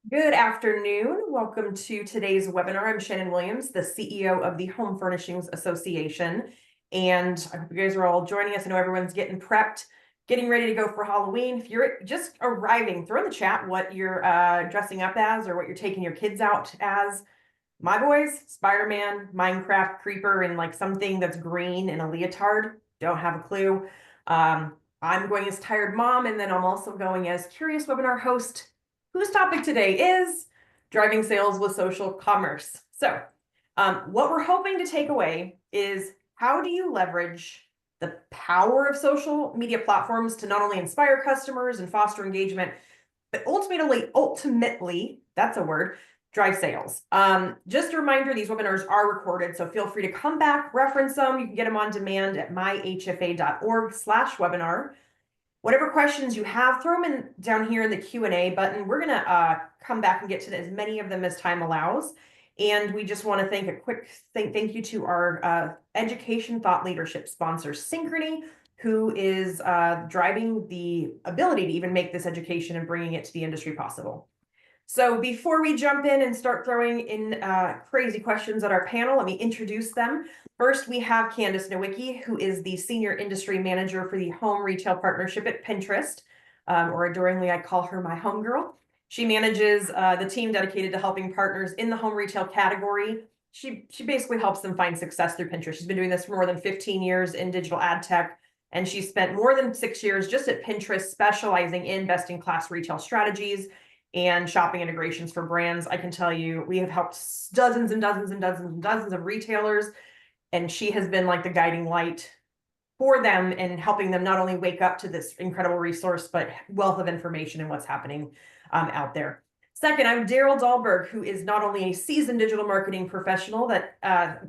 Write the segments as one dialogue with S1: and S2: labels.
S1: Good afternoon. Welcome to today's webinar. I'm Shannon Williams, the CEO of the Home Furnishings Association. And I hope you guys are all joining us. I know everyone's getting prepped, getting ready to go for Halloween. If you're just arriving, throw in the chat what you're dressing up as or what you're taking your kids out as. My boys, Spider-Man, Minecraft, Creeper, and like something that's green and a leotard. Don't have a clue. I'm going as Tired Mom, and then I'm also going as Curious Webinar Host, whose topic today is driving sales with social commerce. So what we're hoping to take away is how do you leverage the power of social media platforms to not only inspire customers and foster engagement, but ultimately, that's a word, drive sales. Just a reminder, these webinars are recorded, so feel free to come back, reference them. You can get them on demand at myhfa.org/webinar. Whatever questions you have, throw them in down here in the Q&A button. We're gonna come back and get to as many of them as time allows. And we just want to thank a quick thank you to our education thought leadership sponsor, Synchrony, who is driving the ability to even make this education and bringing it to the industry possible. So before we jump in and start throwing in crazy questions at our panel, let me introduce them. First, we have Candice Nowicki, who is the Senior Industry Manager for the Home Retail Partnership at Pinterest, or adoringly, I call her my homegirl. She manages the team dedicated to helping partners in the home retail category. She basically helps them find success through Pinterest. She's been doing this for more than 15 years in digital ad tech, and she spent more than 6 years just at Pinterest, specializing in best-in-class retail strategies and shopping integrations for brands. I can tell you, we have helped dozens and dozens and dozens and dozens of retailers, and she has been like the guiding light for them and helping them not only wake up to this incredible resource, but wealth of information and what's happening out there. Second, I'm Daryl Dahlberg, who is not only a seasoned digital marketing professional that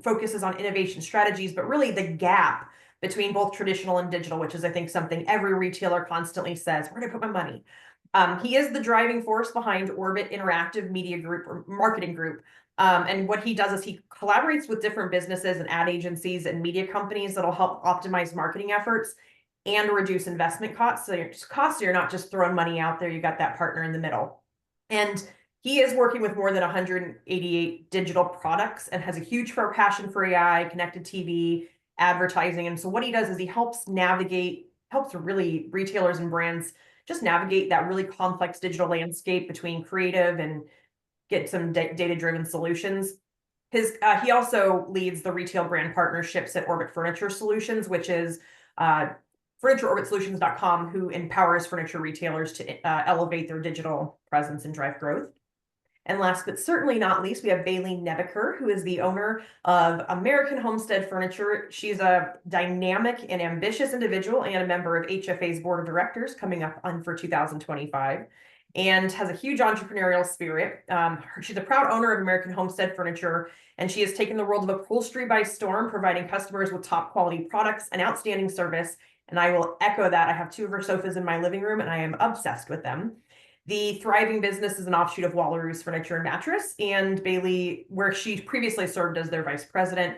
S1: focuses on innovation strategies, but really the gap between both traditional and digital, which is, I think, something every retailer constantly says, where do I put my money? He is the driving force behind Orbit Interactive Media Group or Marketing Group. And what he does is he collaborates with different businesses and ad agencies and media companies that'll help optimize marketing efforts and reduce investment costs. So you're not just throwing money out there, you got that partner in the middle. And he is working with more than 188 digital products and has a huge passion for AI, connected TV, advertising. And so what he does is he helps really retailers and brands just navigate that really complex digital landscape between creative and get some data-driven solutions. He also leads the retail brand partnerships at Orbit Furniture Solutions, which is FurnitureOrbitSolutions.com, who empowers furniture retailers to elevate their digital presence and drive growth. And last but certainly not least, we have Bailey Nebeker, who is the owner of American Homestead Furniture. She's a dynamic and ambitious individual and a member of HFA's board of directors coming up on for 2025 and has a huge entrepreneurial spirit. She's a proud owner of American Homestead Furniture, and she has taken the world of upholstery by storm, providing customers with top quality products and outstanding service. And I will echo that. I have 2 of her sofas in my living room, and I am obsessed with them. The thriving business is an offshoot of Wallaroos Furniture and Mattress, and Bailey, where she previously served as their vice president.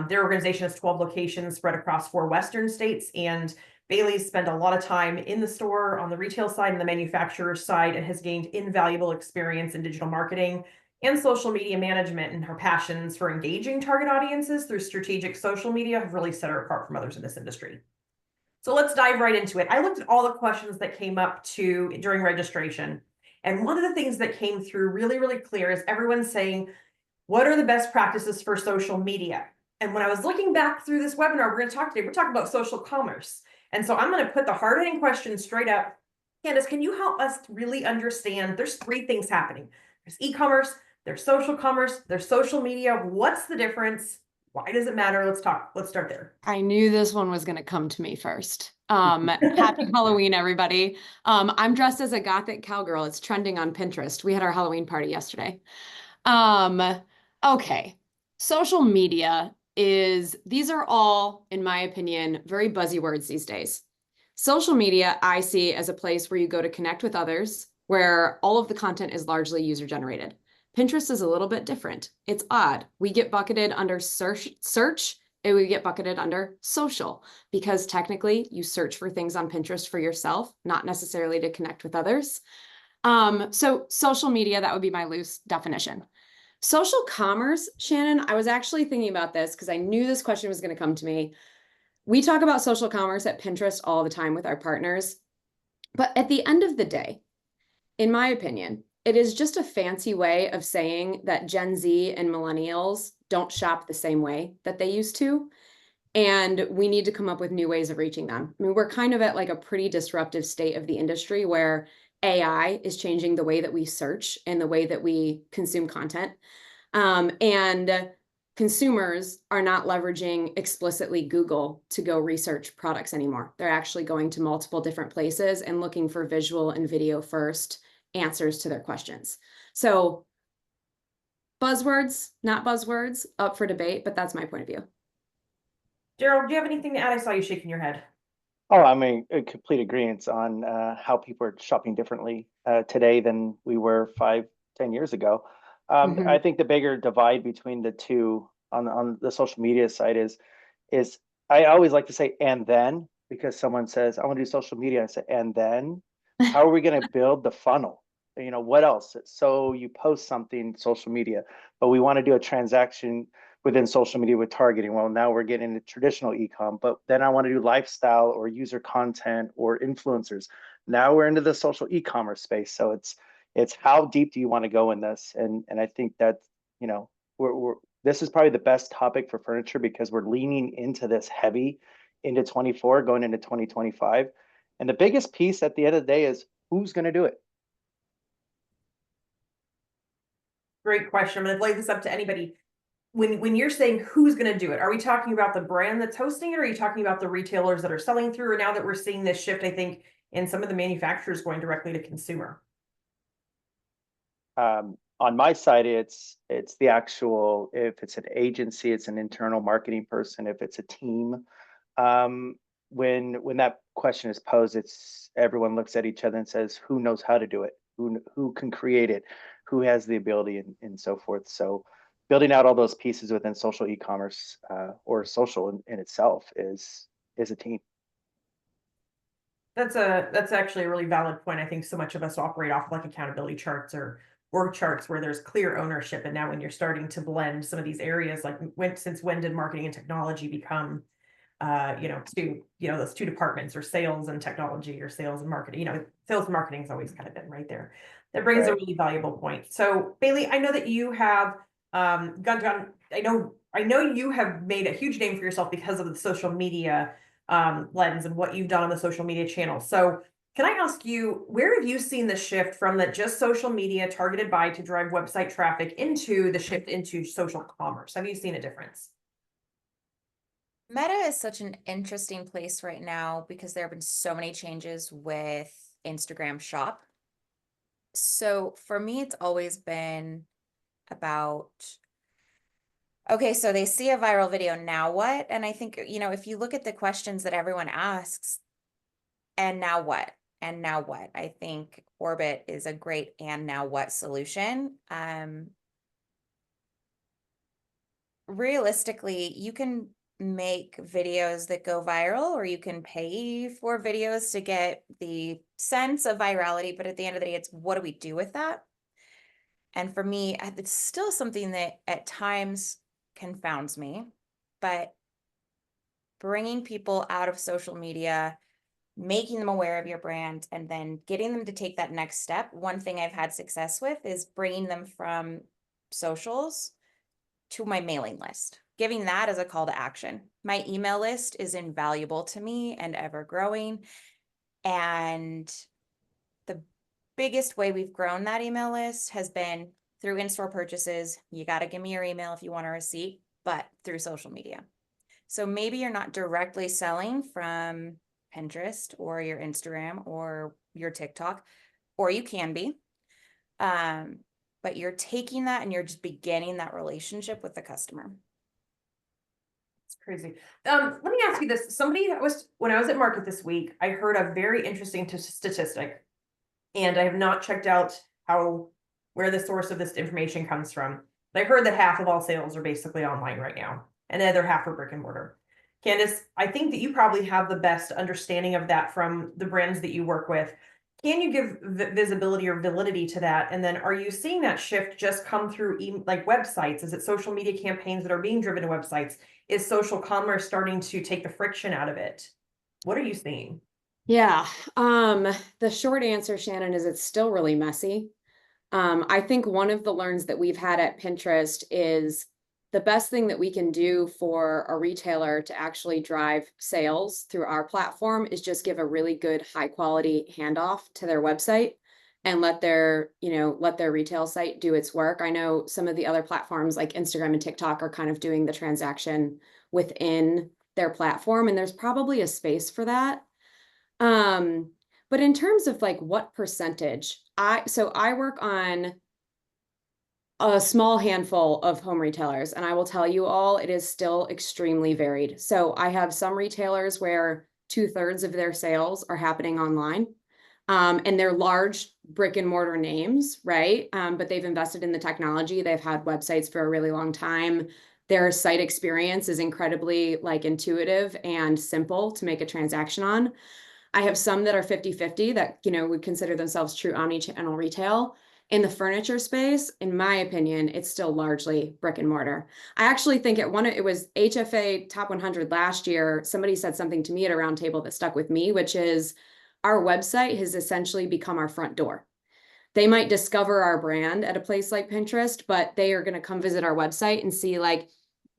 S1: Their organization has 12 locations spread across 4 Western states, and Bailey spent a lot of time in the store on the retail side and the manufacturer side and has gained invaluable experience in digital marketing and social media management, and her passions for engaging target audiences through strategic social media have really set her apart from others in this industry. So let's dive right into it. I looked at all the questions that came up during registration. And one of the things that came through really, really clear is everyone saying, what are the best practices for social media? And when I was looking back through this webinar, we're talking about social commerce. And so I'm going to put the hard-hitting question straight up. Candice, can you help us really understand? There's 3 things happening. There's e-commerce, there's social commerce, there's social media. What's the difference? Why does it matter? Let's start there.
S2: I knew this one was going to come to me first. Happy Halloween, everybody. I'm dressed as a gothic cowgirl. It's trending on Pinterest. We had our Halloween party yesterday. Okay. Social media these are all, in my opinion, very buzzy words these days. Social media, I see as a place where you go to connect with others, where all of the content is largely user generated. Pinterest is a little bit different. It's odd. We get bucketed under search and we get bucketed under social, because technically you search for things on Pinterest for yourself, not necessarily to connect with others. So social media, that would be my loose definition. Social commerce, Shannon, I was actually thinking about this because I knew this question was going to come to me. We talk about social commerce at Pinterest all the time with our partners. But at the end of the day, in my opinion, it is just a fancy way of saying that Gen Z and millennials don't shop the same way that they used to. And we need to come up with new ways of reaching them. I mean, we're kind of at like a pretty disruptive state of the industry where AI is changing the way that we search and the way that we consume content. And consumers are not leveraging explicitly Google to go research products anymore. They're actually going to multiple different places and looking for visual and video first answers to their questions. So buzzwords, not buzzwords, up for debate, but that's my point of view.
S1: Gerald, do you have anything to add? I saw you shaking your head.
S3: Oh, I mean, a complete agreement on how people are shopping differently today than we were 5, 10 years ago.
S2: Mhm.
S3: I think the bigger divide between the two on the social media side is I always like to say and then, because someone says I want to do social media. I say and then how are we going to build the funnel? You know, what else? So you post something social media, but we want to do a transaction within social media with targeting. Well, now we're getting into traditional e-com, but then I want to do lifestyle or user content or influencers. Now we're into the social e-commerce space. So it's how deep do you want to go in this? And I think that, you know, we're this is probably the best topic for furniture because we're leaning into this heavy into 24, going into 2025. And the biggest piece at the end of the day is who's going to do it?
S1: Great question. I'm going to lay this up to anybody. When you're saying who's going to do it, are we talking about the brand that's hosting it? Or are you talking about the retailers that are selling through? Or now that we're seeing this shift, I think, in some of the manufacturers going directly to consumer?
S3: On my side, it's the actual, if it's an agency, it's an internal marketing person, if it's a team. When that question is posed, it's everyone looks at each other and says, who knows how to do it? Who can create it? Who has the ability and so forth. So building out all those pieces within social e-commerce or social in itself is a team.
S1: That's actually a really valid point. I think so much of us operate off like accountability charts or org charts where there's clear ownership. And now when you're starting to blend some of these areas, like when did marketing and technology become those two departments, or sales and technology, or sales and marketing? Sales and marketing has always kind of been right there. That brings a
S3: Right.
S1: really valuable point. So Bailey, I know that you have gone I know you have made a huge name for yourself because of the social media lens and what you've done on the social media channel. So can I ask you, where have you seen the shift from that just social media targeted by to drive website traffic into the shift into social commerce? Have you seen a difference?
S4: Meta is such an interesting place right now because there have been so many changes with Instagram Shop. So for me, it's always been about, okay, so they see a viral video, now what? And I think, if you look at the questions that everyone asks, and now what? And now what? I think Orbit is a great and now what solution. Realistically, you can make videos that go viral, or you can pay for videos to get the sense of virality. But at the end of the day, it's what do we do with that? And for me, it's still something that at times confounds me, but bringing people out of social media, making them aware of your brand, and then getting them to take that next step. One thing I've had success with is bringing them from socials to my mailing list, giving that as a call to action. My email list is invaluable to me and ever growing. And the biggest way we've grown that email list has been through in-store purchases. You got to give me your email if you want a receipt, but through social media. So maybe you're not directly selling from Pinterest or your Instagram or your TikTok, or you can be. But you're taking that and you're just beginning that relationship with the customer.
S1: It's crazy. Let me ask you this. When I was at market this week, I heard a very interesting statistic, and I have not checked out where the source of this information comes from. But I heard that half of all sales are basically online right now, and the other half are brick and mortar. Candace, I think that you probably have the best understanding of that from the brands that you work with. can you give visibility or validity to that? And then are you seeing that shift just come through like websites? Is it social media campaigns that are being driven to websites? Is social commerce starting to take the friction out of it? What are you seeing?
S2: Yeah, the short answer, Shannon, is it's still really messy. I think one of the learns that we've had at Pinterest is the best thing that we can do for a retailer to actually drive sales through our platform is just give a really good high quality handoff to their website and let their, let their retail site do its work. I know some of the other platforms like Instagram and TikTok are kind of doing the transaction within their platform, and there's probably a space for that. But in terms of like what percentage, I work on a small handful of home retailers, and I will tell you all, it is still extremely varied. So I have some retailers where 2/3 of their sales are happening online. And they're large brick and mortar names, right? But they've invested in the technology. They've had websites for a really long time. Their site experience is incredibly like intuitive and simple to make a transaction on. I have some that are 50-50 that, would consider themselves true omni-channel retail. In the furniture space, in my opinion, it's still largely brick and mortar. I actually think it was HFA Top 100 last year. Somebody said something to me at a roundtable that stuck with me, which is our website has essentially become our front door. They might discover our brand at a place like Pinterest, but they are going to come visit our website and see like,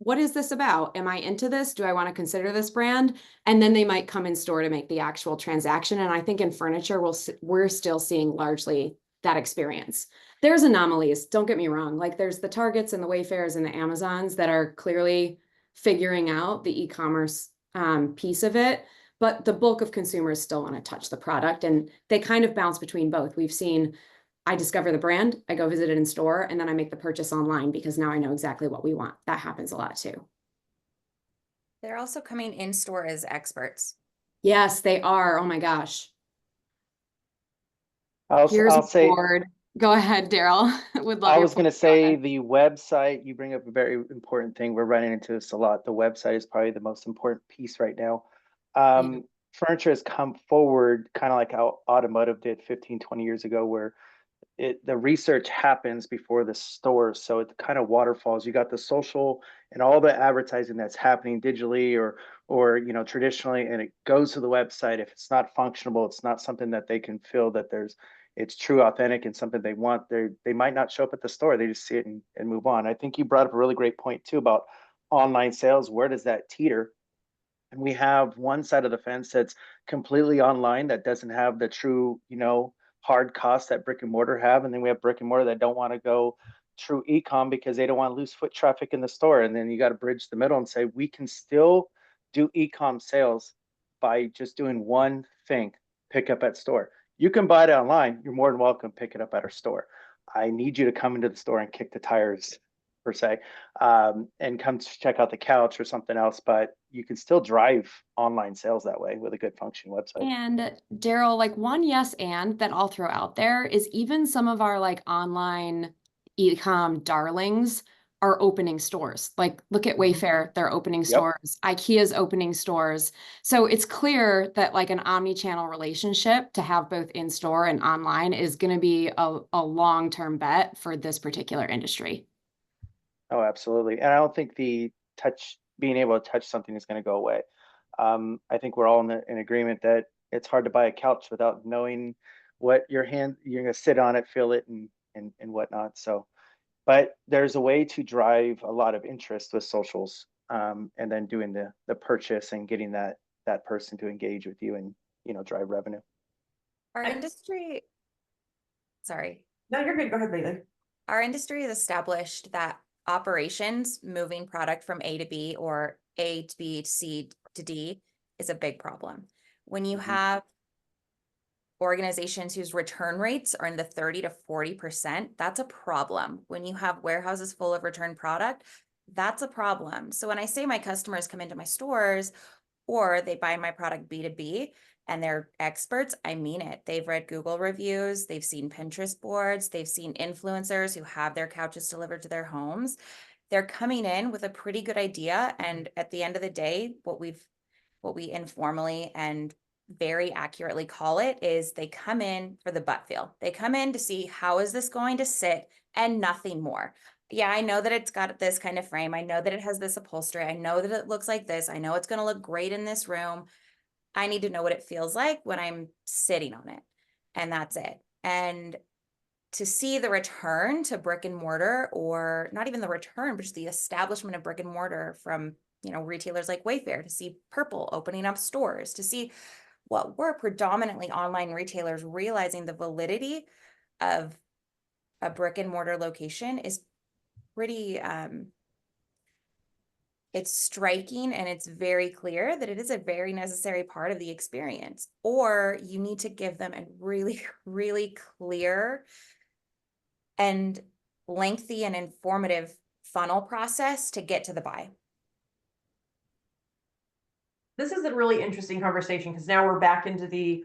S2: what is this about? Am I into this? Do I want to consider this brand? And then they might come in store to make the actual transaction. And I think in furniture, we're still seeing largely that experience. There's anomalies, don't get me wrong. Like there's the Targets and the Wayfairs and the Amazons that are clearly figuring out the e-commerce piece of it. But the bulk of consumers still want to touch the product, and they kind of bounce between both. We've seen, I discover the brand, I go visit it in store, and then I make the purchase online because now I know exactly what we want. That happens a lot too.
S4: They're also coming in store as experts.
S2: Yes, they are. Oh my gosh.
S3: I'll
S2: Here's a
S3: say,
S2: board. Go ahead, Daryl. Would love
S3: I
S2: your
S3: was going to
S2: point. Go
S3: say
S2: ahead.
S3: the website, you bring up a very important thing. We're running into this a lot. The website is probably the most important piece right now.
S2: Yeah.
S3: Furniture has come forward kind of like how automotive did 15, 20 years ago, where the research happens before the store. So it kind of waterfalls. You got the social and all the advertising that's happening digitally or traditionally, and it goes to the website. If it's not functional, it's not something that they can feel that it's true, authentic, and something they want, they might not show up at the store. They just see it and move on. I think you brought up a really great point too about online sales. Where does that teeter? And we have one side of the fence that's completely online that doesn't have the true, hard costs that brick and mortar have. And then we have brick and mortar that don't want to go true e-com because they don't want to lose foot traffic in the store. And then you got to bridge the middle and say, we can still do e-com sales by just doing one thing, pick up at store. You can buy it online. You're more than welcome to pick it up at our store. I need you to come into the store and kick the tires per se, and come to check out the couch or something else. But you can still drive online sales that way with a good functioning website.
S2: And Daryl, like one yes and that I'll throw out there is even some of our like online e-com darlings are opening stores. Like look at Wayfair, they're opening
S3: Yep.
S2: stores. IKEA's opening stores. So it's clear that like an omni-channel relationship to have both in store and online is going to be a long-term bet for this particular industry.
S3: Oh, absolutely. And I don't think being able to touch something is going to go away. I think we're all in agreement that it's hard to buy a couch without knowing what you're going to sit on it, feel it, and whatnot. So, but there's a way to drive a lot of interest with socials, and then doing the purchase and getting that person to engage with you and drive revenue.
S4: Our industry, sorry,
S1: No, you're good. Go ahead, Bailey.
S4: our industry has established that operations, moving product from A to B or A to B to C to D, is a big problem. When you have organizations whose return rates are in the 30 to 40%, that's a problem. When you have warehouses full of return product, that's a problem. So when I say my customers come into my stores or they buy my product B2B and they're experts, I mean it. They've read Google reviews, they've seen Pinterest boards, they've seen influencers who have their couches delivered to their homes. They're coming in with a pretty good idea. And at the end of the day, what we informally and very accurately call it is they come in for the butt feel. They come in to see how is this going to sit and nothing more. Yeah, I know that it's got this kind of frame. I know that it has this upholstery. I know that it looks like this. I know it's going to look great in this room. I need to know what it feels like when I'm sitting on it. And that's it. And to see the return to brick and mortar, or not even the return, but just the establishment of brick and mortar from, you know, retailers like Wayfair, to see Purple opening up stores, to see what were predominantly online retailers realizing the validity of a brick and mortar location is pretty, it's striking, and it's very clear that it is a very necessary part of the experience. Or you need to give them a really, really clear and lengthy and informative funnel process to get to the buy.
S1: This is a really interesting conversation because now we're back into the,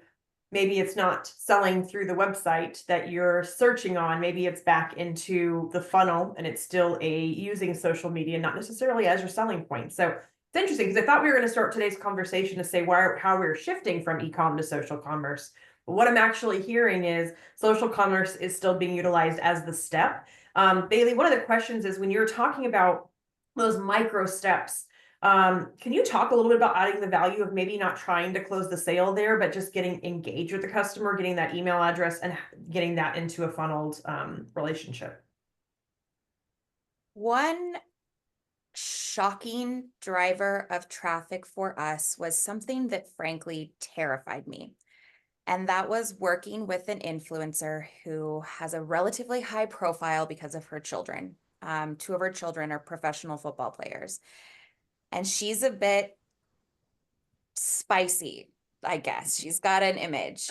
S1: maybe it's not selling through the website that you're searching on. Maybe it's back into the funnel and it's still using social media, not necessarily as your selling point. So it's interesting because I thought we were going to start today's conversation to say how we're shifting from e-com to social commerce. But what I'm actually hearing is social commerce is still being utilized as the step. Bailey, one of the questions is when you're talking about those micro steps, can you talk a little bit about adding the value of maybe not trying to close the sale there, but just getting engaged with the customer, getting that email address and getting that into a funneled relationship?
S4: One shocking driver of traffic for us was something that frankly terrified me. And that was working with an influencer who has a relatively high profile because of her children. 2 of her children are professional football players. And she's a bit spicy, I guess. She's got an image.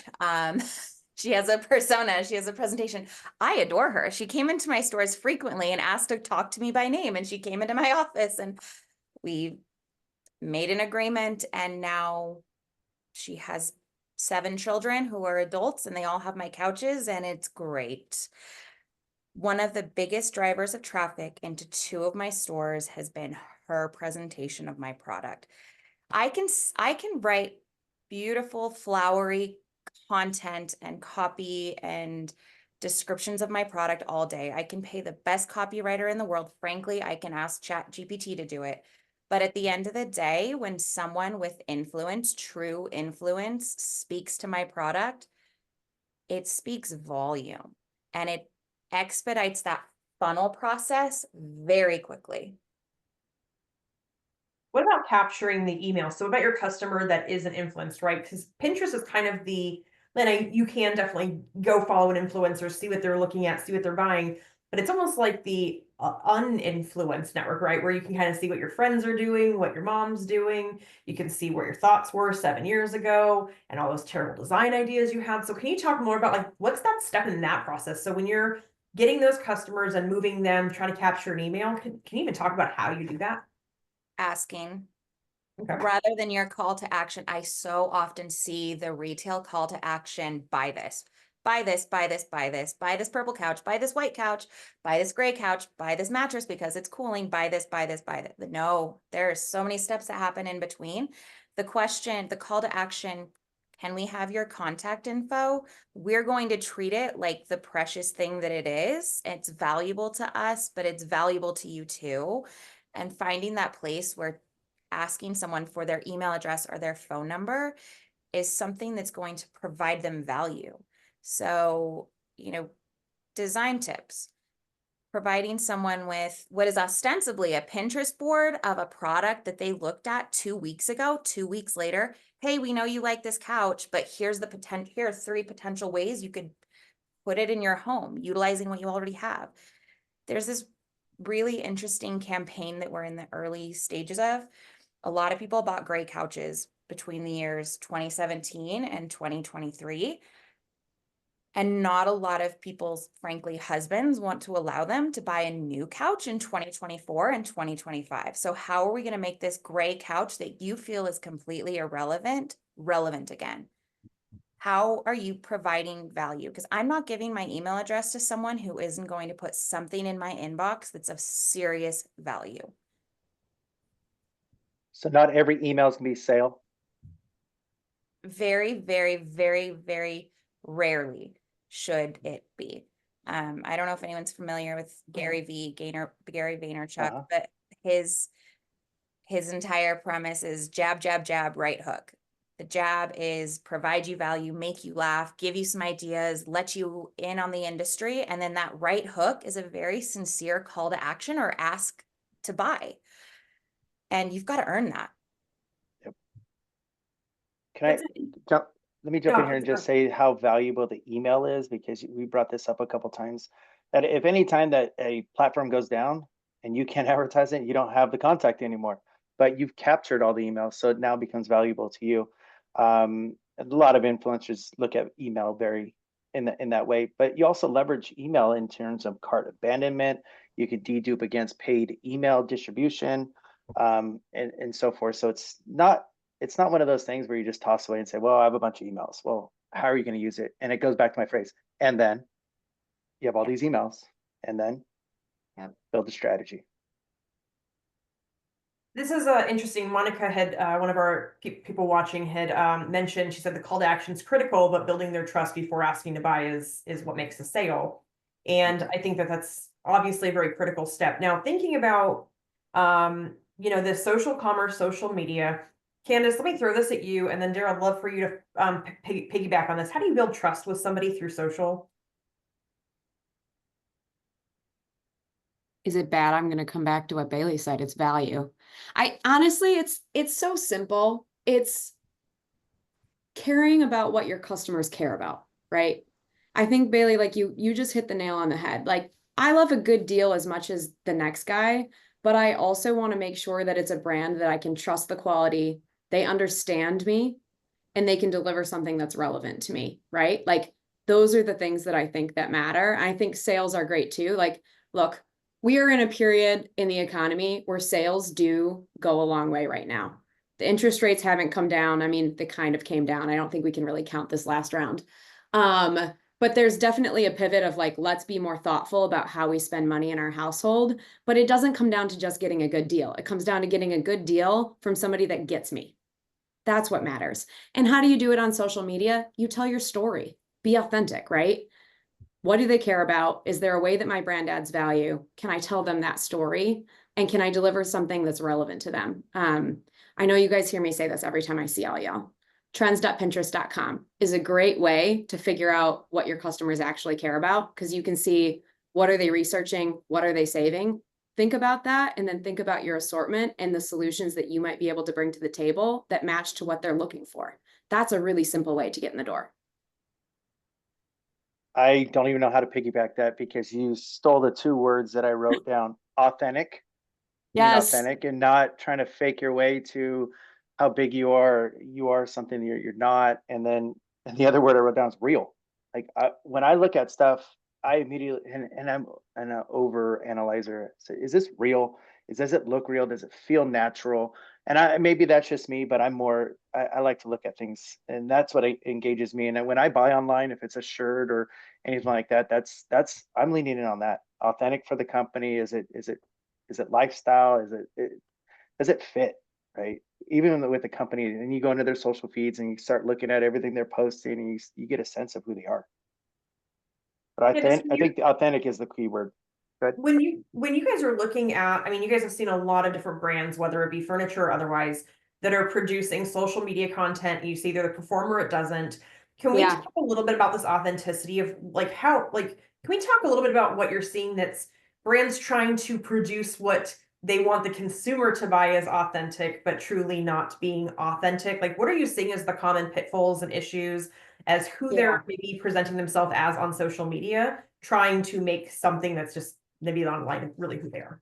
S4: She has a persona, she has a presentation. I adore her. She came into my stores frequently and asked to talk to me by name. And she came into my office and we made an agreement. And now she has 7 children who are adults and they all have my couches and it's great. One of the biggest drivers of traffic into 2 of my stores has been her presentation of my product. I can write beautiful, flowery content and copy and descriptions of my product all day. I can pay the best copywriter in the world. Frankly, I can ask ChatGPT to do it. But at the end of the day, when someone with influence, true influence, speaks to my product, it speaks volume and it expedites that funnel process very quickly.
S1: What about capturing the email? So about your customer that isn't influenced, right? Because Pinterest is kind of you can definitely go follow an influencer, see what they're looking at, see what they're buying, but it's almost like the uninfluenced network, right? Where you can kind of see what your friends are doing, what your mom's doing. You can see where your thoughts were 7 years ago and all those terrible design ideas you had. So can you talk more about like, what's that step in that process? So when you're getting those customers and moving them, trying to capture an email, can you even talk about how you do that?
S4: Asking.
S1: Okay.
S4: Rather than your call to action, I so often see the retail call to action, buy this, buy this, buy this, buy this, buy this purple couch, buy this white couch, buy this gray couch, buy this mattress because it's cooling, buy this, buy this, buy that. No, there are so many steps that happen in between. The question, the call to action, can we have your contact info? We're going to treat it like the precious thing that it is. It's valuable to us, but it's valuable to you too. And finding that place where asking someone for their email address or their phone number is something that's going to provide them value. So, design tips, providing someone with what is ostensibly a Pinterest board of a product that they looked at 2 weeks ago, 2 weeks later. Hey, we know you like this couch, but here are 3 potential ways you could put it in your home, utilizing what you already have. There's this really interesting campaign that we're in the early stages of. A lot of people bought gray couches between the years 2017 and 2023. And not a lot of people's, frankly, husbands want to allow them to buy a new couch in 2024 and 2025. So how are we going to make this gray couch that you feel is completely irrelevant, relevant again? How are you providing value? Because I'm not giving my email address to someone who isn't going to put something in my inbox that's of serious value.
S3: So not every email is gonna be sale.
S4: very, very, very, very rarely should it be. I don't know if anyone's familiar with Gary Vaynerchuk,
S3: Uh-huh.
S4: but his entire premise is jab, jab, jab, right hook. The jab is provide you value, make you laugh, give you some ideas, let you in on the industry. And then that right hook is a very sincere call to action or ask to buy. And you've got to earn that.
S3: Can I
S1: That's it.
S3: jump? Let me jump in
S1: No,
S3: here and
S1: please
S3: just
S1: go.
S3: say how valuable the email is, because we brought this up a couple times. That if any time that a platform goes down and you can't advertise it, you don't have the contact anymore, but you've captured all the emails, so it now becomes valuable to you. A lot of influencers look at email very in that way, but you also leverage email in terms of cart abandonment. You could dedupe against paid email distribution, and so forth. So it's not one of those things where you just toss away and say, well, I have a bunch of emails. Well, how are you going to use it? And it goes back to my phrase. And then you have all these emails, and then
S4: Yep.
S3: build a strategy.
S1: This is interesting. Monica had, one of our people watching had mentioned, she said the call to action is critical, but building their trust before asking to buy is what makes a sale. And I think that that's obviously a very critical step. Now, thinking about, this social commerce, social media, Candace, let me throw this at you. And then Dara, I'd love for you to piggyback on this. How do you build trust with somebody through social?
S2: Is it bad? I'm going to come back to what Bailey said. It's value. I honestly, it's so simple. It's caring about what your customers care about, right? I think Bailey, like you just hit the nail on the head. Like I love a good deal as much as the next guy, but I also want to make sure that it's a brand that I can trust the quality, they understand me, and they can deliver something that's relevant to me, right? Like those are the things that I think that matter. I think sales are great too. Like, look, we are in a period in the economy where sales do go a long way right now. The interest rates haven't come down. I mean, they kind of came down. I don't think we can really count this last round. But there's definitely a pivot of like, let's be more thoughtful about how we spend money in our household. But it doesn't come down to just getting a good deal. It comes down to getting a good deal from somebody that gets me. That's what matters. And how do you do it on social media? You tell your story. Be authentic, right? What do they care about? Is there a way that my brand adds value? Can I tell them that story? And can I deliver something that's relevant to them? I know you guys hear me say this every time I see all y'all. Trends.pinterest.com is a great way to figure out what your customers actually care about, because you can see what are they researching, what are they saving. Think about that, and then think about your assortment and the solutions that you might be able to bring to the table that match to what they're looking for. That's a really simple way to get in the door.
S3: I don't even know how to piggyback that, because you stole the two words that I wrote down: authentic. Being
S2: Yes.
S3: authentic and not trying to fake your way to how big you are. You are something you're not. And then and the other word I wrote down is real. Like when I look at stuff, I immediately and I'm an over analyzer. So is this real? Does it look real? Does it feel natural? And maybe that's just me, but I like to look at things, and that's what engages me. And when I buy online, if it's a shirt or anything like that, that's I'm leaning in on that. Authentic for the company. Is it lifestyle? Does it fit? Right. Even with the company, and you go into their social feeds and you start looking at everything they're posting, and you get a sense of who they are. But I think the authentic is the key word. Good.
S1: When you guys are looking at, I mean, you guys have seen a lot of different brands, whether it be furniture or otherwise, that are producing social media content. You see either the performer, it doesn't. Can we talk a little bit about this authenticity of like how, like, can we talk a little bit about what you're seeing that's brands trying to produce what they want the consumer to buy as authentic, but truly not being authentic? Like, what are you seeing as the common pitfalls and issues as who they're maybe presenting themselves as on social media, trying to make something that's just maybe online really who they are?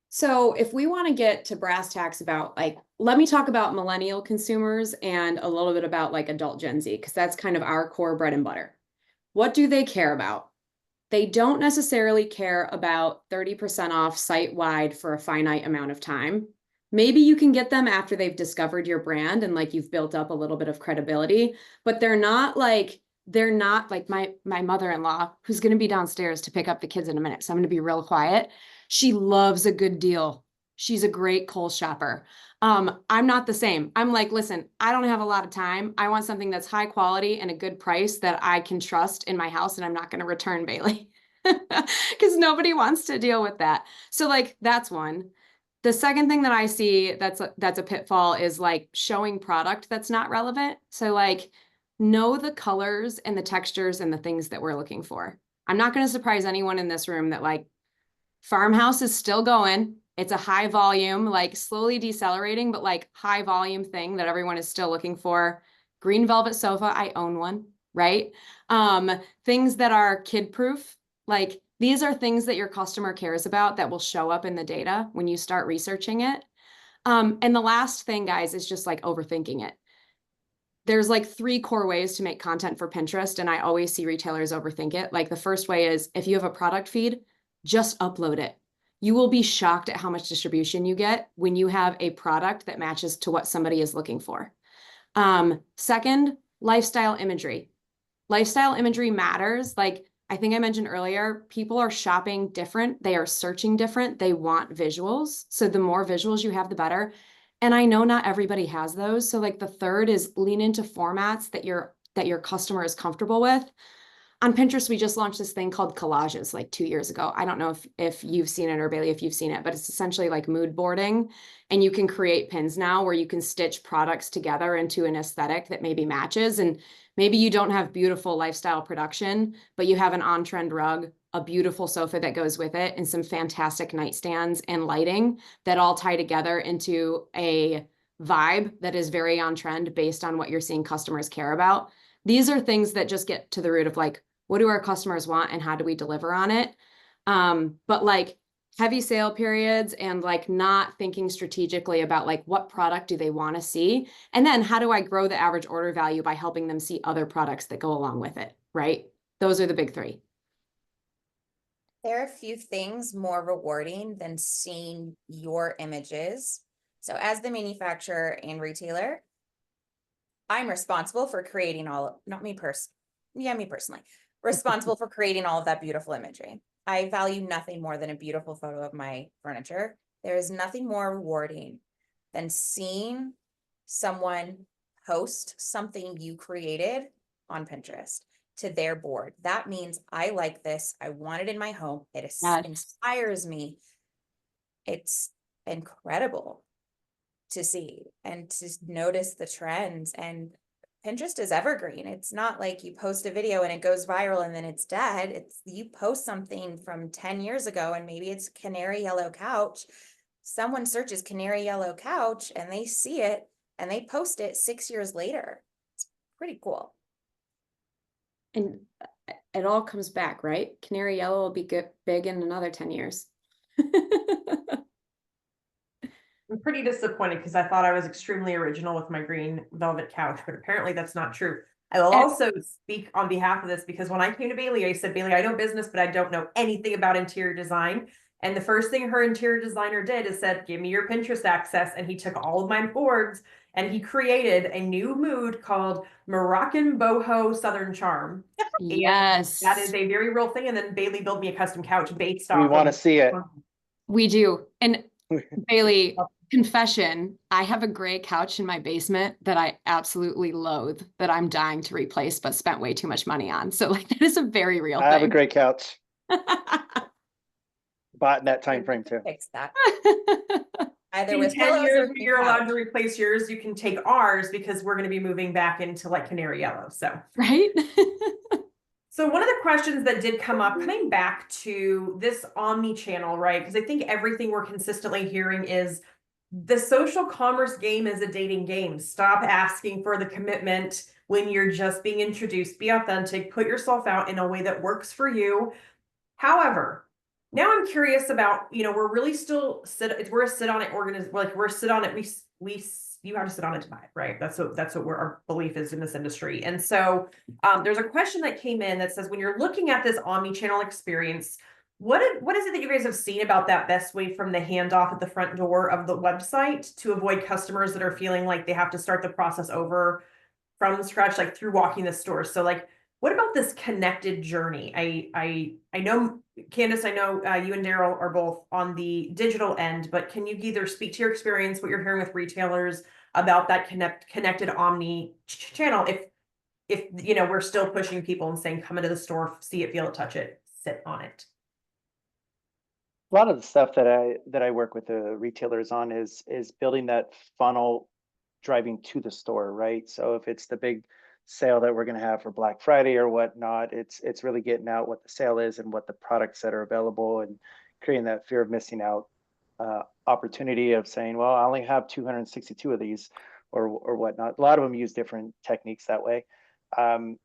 S2: So if we want to get to brass tacks about like, let me talk about millennial consumers and a little bit about like adult Gen Z, because that's kind of our core bread and butter. What do they care about? They don't necessarily care about 30% off site-wide for a finite amount of time. Maybe you can get them after they've discovered your brand and like you've built up a little bit of credibility, but they're not like my mother-in-law, who's going to be downstairs to pick up the kids in a minute. So I'm going to be real quiet. She loves a good deal. She's a great Kohl's shopper. I'm not the same. I'm like, listen, I don't have a lot of time. I want something that's high quality and a good price that I can trust in my house, and I'm not going to return, Bailey, because nobody wants to deal with that. So like, that's one. The second thing that I see that's a pitfall is like showing product that's not relevant. So like, know the colors and the textures and the things that we're looking for. I'm not going to surprise anyone in this room that like Farmhouse is still going. It's a high volume, like slowly decelerating, but like high volume thing that everyone is still looking for. Green velvet sofa, I own one, right? Things that are kid proof, like these are things that your customer cares about that will show up in the data when you start researching it. And the last thing, guys, is just like overthinking it. There's like 3 core ways to make content for Pinterest, and I always see retailers overthink it. Like the first way is if you have a product feed, just upload it. You will be shocked at how much distribution you get when you have a product that matches to what somebody is looking for. Second, lifestyle imagery. Lifestyle imagery matters. Like I think I mentioned earlier, people are shopping different. They are searching different. They want visuals. So the more visuals you have, the better. And I know not everybody has those. So like the third is lean into formats that your customer is comfortable with. On Pinterest, we just launched this thing called collages like 2 years ago. I don't know if you've seen it, or Bailey, if you've seen it, but it's essentially like mood boarding. And you can create pins now where you can stitch products together into an aesthetic that maybe matches. And maybe you don't have beautiful lifestyle production, but you have an on-trend rug, a beautiful sofa that goes with it, and some fantastic nightstands and lighting that all tie together into a vibe that is very on trend based on what you're seeing customers care about. These are things that just get to the root of like, what do our customers want and how do we deliver on it? But like heavy sale periods and like not thinking strategically about like what product do they want to see? And then how do I grow the average order value by helping them see other products that go along with it, right? Those are the big 3.
S4: There are a few things more rewarding than seeing your images. So as the manufacturer and retailer, I'm responsible for creating me personally, responsible for creating all of that beautiful imagery. I value nothing more than a beautiful photo of my furniture. There is nothing more rewarding than seeing someone post something you created on Pinterest to their board. That means I like this. I want it in my home. It inspires me. It's incredible to see and to notice the trends. And Pinterest is evergreen. It's not like you post a video and it goes viral and then it's dead. It's you post something from 10 years ago and maybe it's canary yellow couch. Someone searches canary yellow couch and they see it and they post it 6 years later. It's pretty cool.
S2: And it all comes back, right? Canary yellow will be big in another 10 years.
S1: I'm pretty disappointed because I thought I was extremely original with my green velvet couch, but apparently that's not true. I will also speak on behalf of this because when I came to Bailey, I said, Bailey, I know business, but I don't know anything about interior design. And the first thing her interior designer did is said, give me your Pinterest access. And he took all of my boards and he created a new mood called Moroccan Boho Southern Charm.
S2: Yes.
S1: That is a very real thing. And then Bailey built me a custom couch based off.
S3: We want to see it.
S2: We do. And Bailey, confession, I have a gray couch in my basement that I absolutely loathe, that I'm dying to replace, but spent way too much money on. So like that is a very real thing.
S3: I have a great couch. Bought in that time frame too.
S4: Fix that. Either
S1: In
S4: with
S1: 10
S4: pillows
S1: years,
S4: or
S1: when you're allowed to replace yours, you can take ours because we're going to be moving back into like canary yellow. So,
S2: right.
S1: So one of the questions that did come up, coming back to this omni-channel, right? Because I think everything we're consistently hearing is the social commerce game is a dating game. Stop asking for the commitment when you're just being introduced. Be authentic, put yourself out in a way that works for you. However, now I'm curious about, we're really still we're a sit on it organization, like we're sit on it. You have to sit on it to buy it, right? That's what our belief is in this industry. And so there's a question that came in that says, when you're looking at this omni-channel experience, what is it that you guys have seen about that best way from the handoff at the front door of the website to avoid customers that are feeling like they have to start the process over from scratch, like through walking the store? So like, What about this connected journey? I know, Candace, I know you and Daryl are both on the digital end, but can you either speak to your experience, what you're hearing with retailers about that connected omni channel? If you know, we're still pushing people and saying, come into the store, see it, feel it, touch it, sit on it.
S3: A lot of the stuff that I work with the retailers on is building that funnel driving to the store, right? So if it's the big sale that we're going to have for Black Friday or whatnot, it's really getting out what the sale is and what the products that are available and creating that fear of missing out opportunity of saying, well, I only have 262 of these or whatnot. A lot of them use different techniques that way. Um,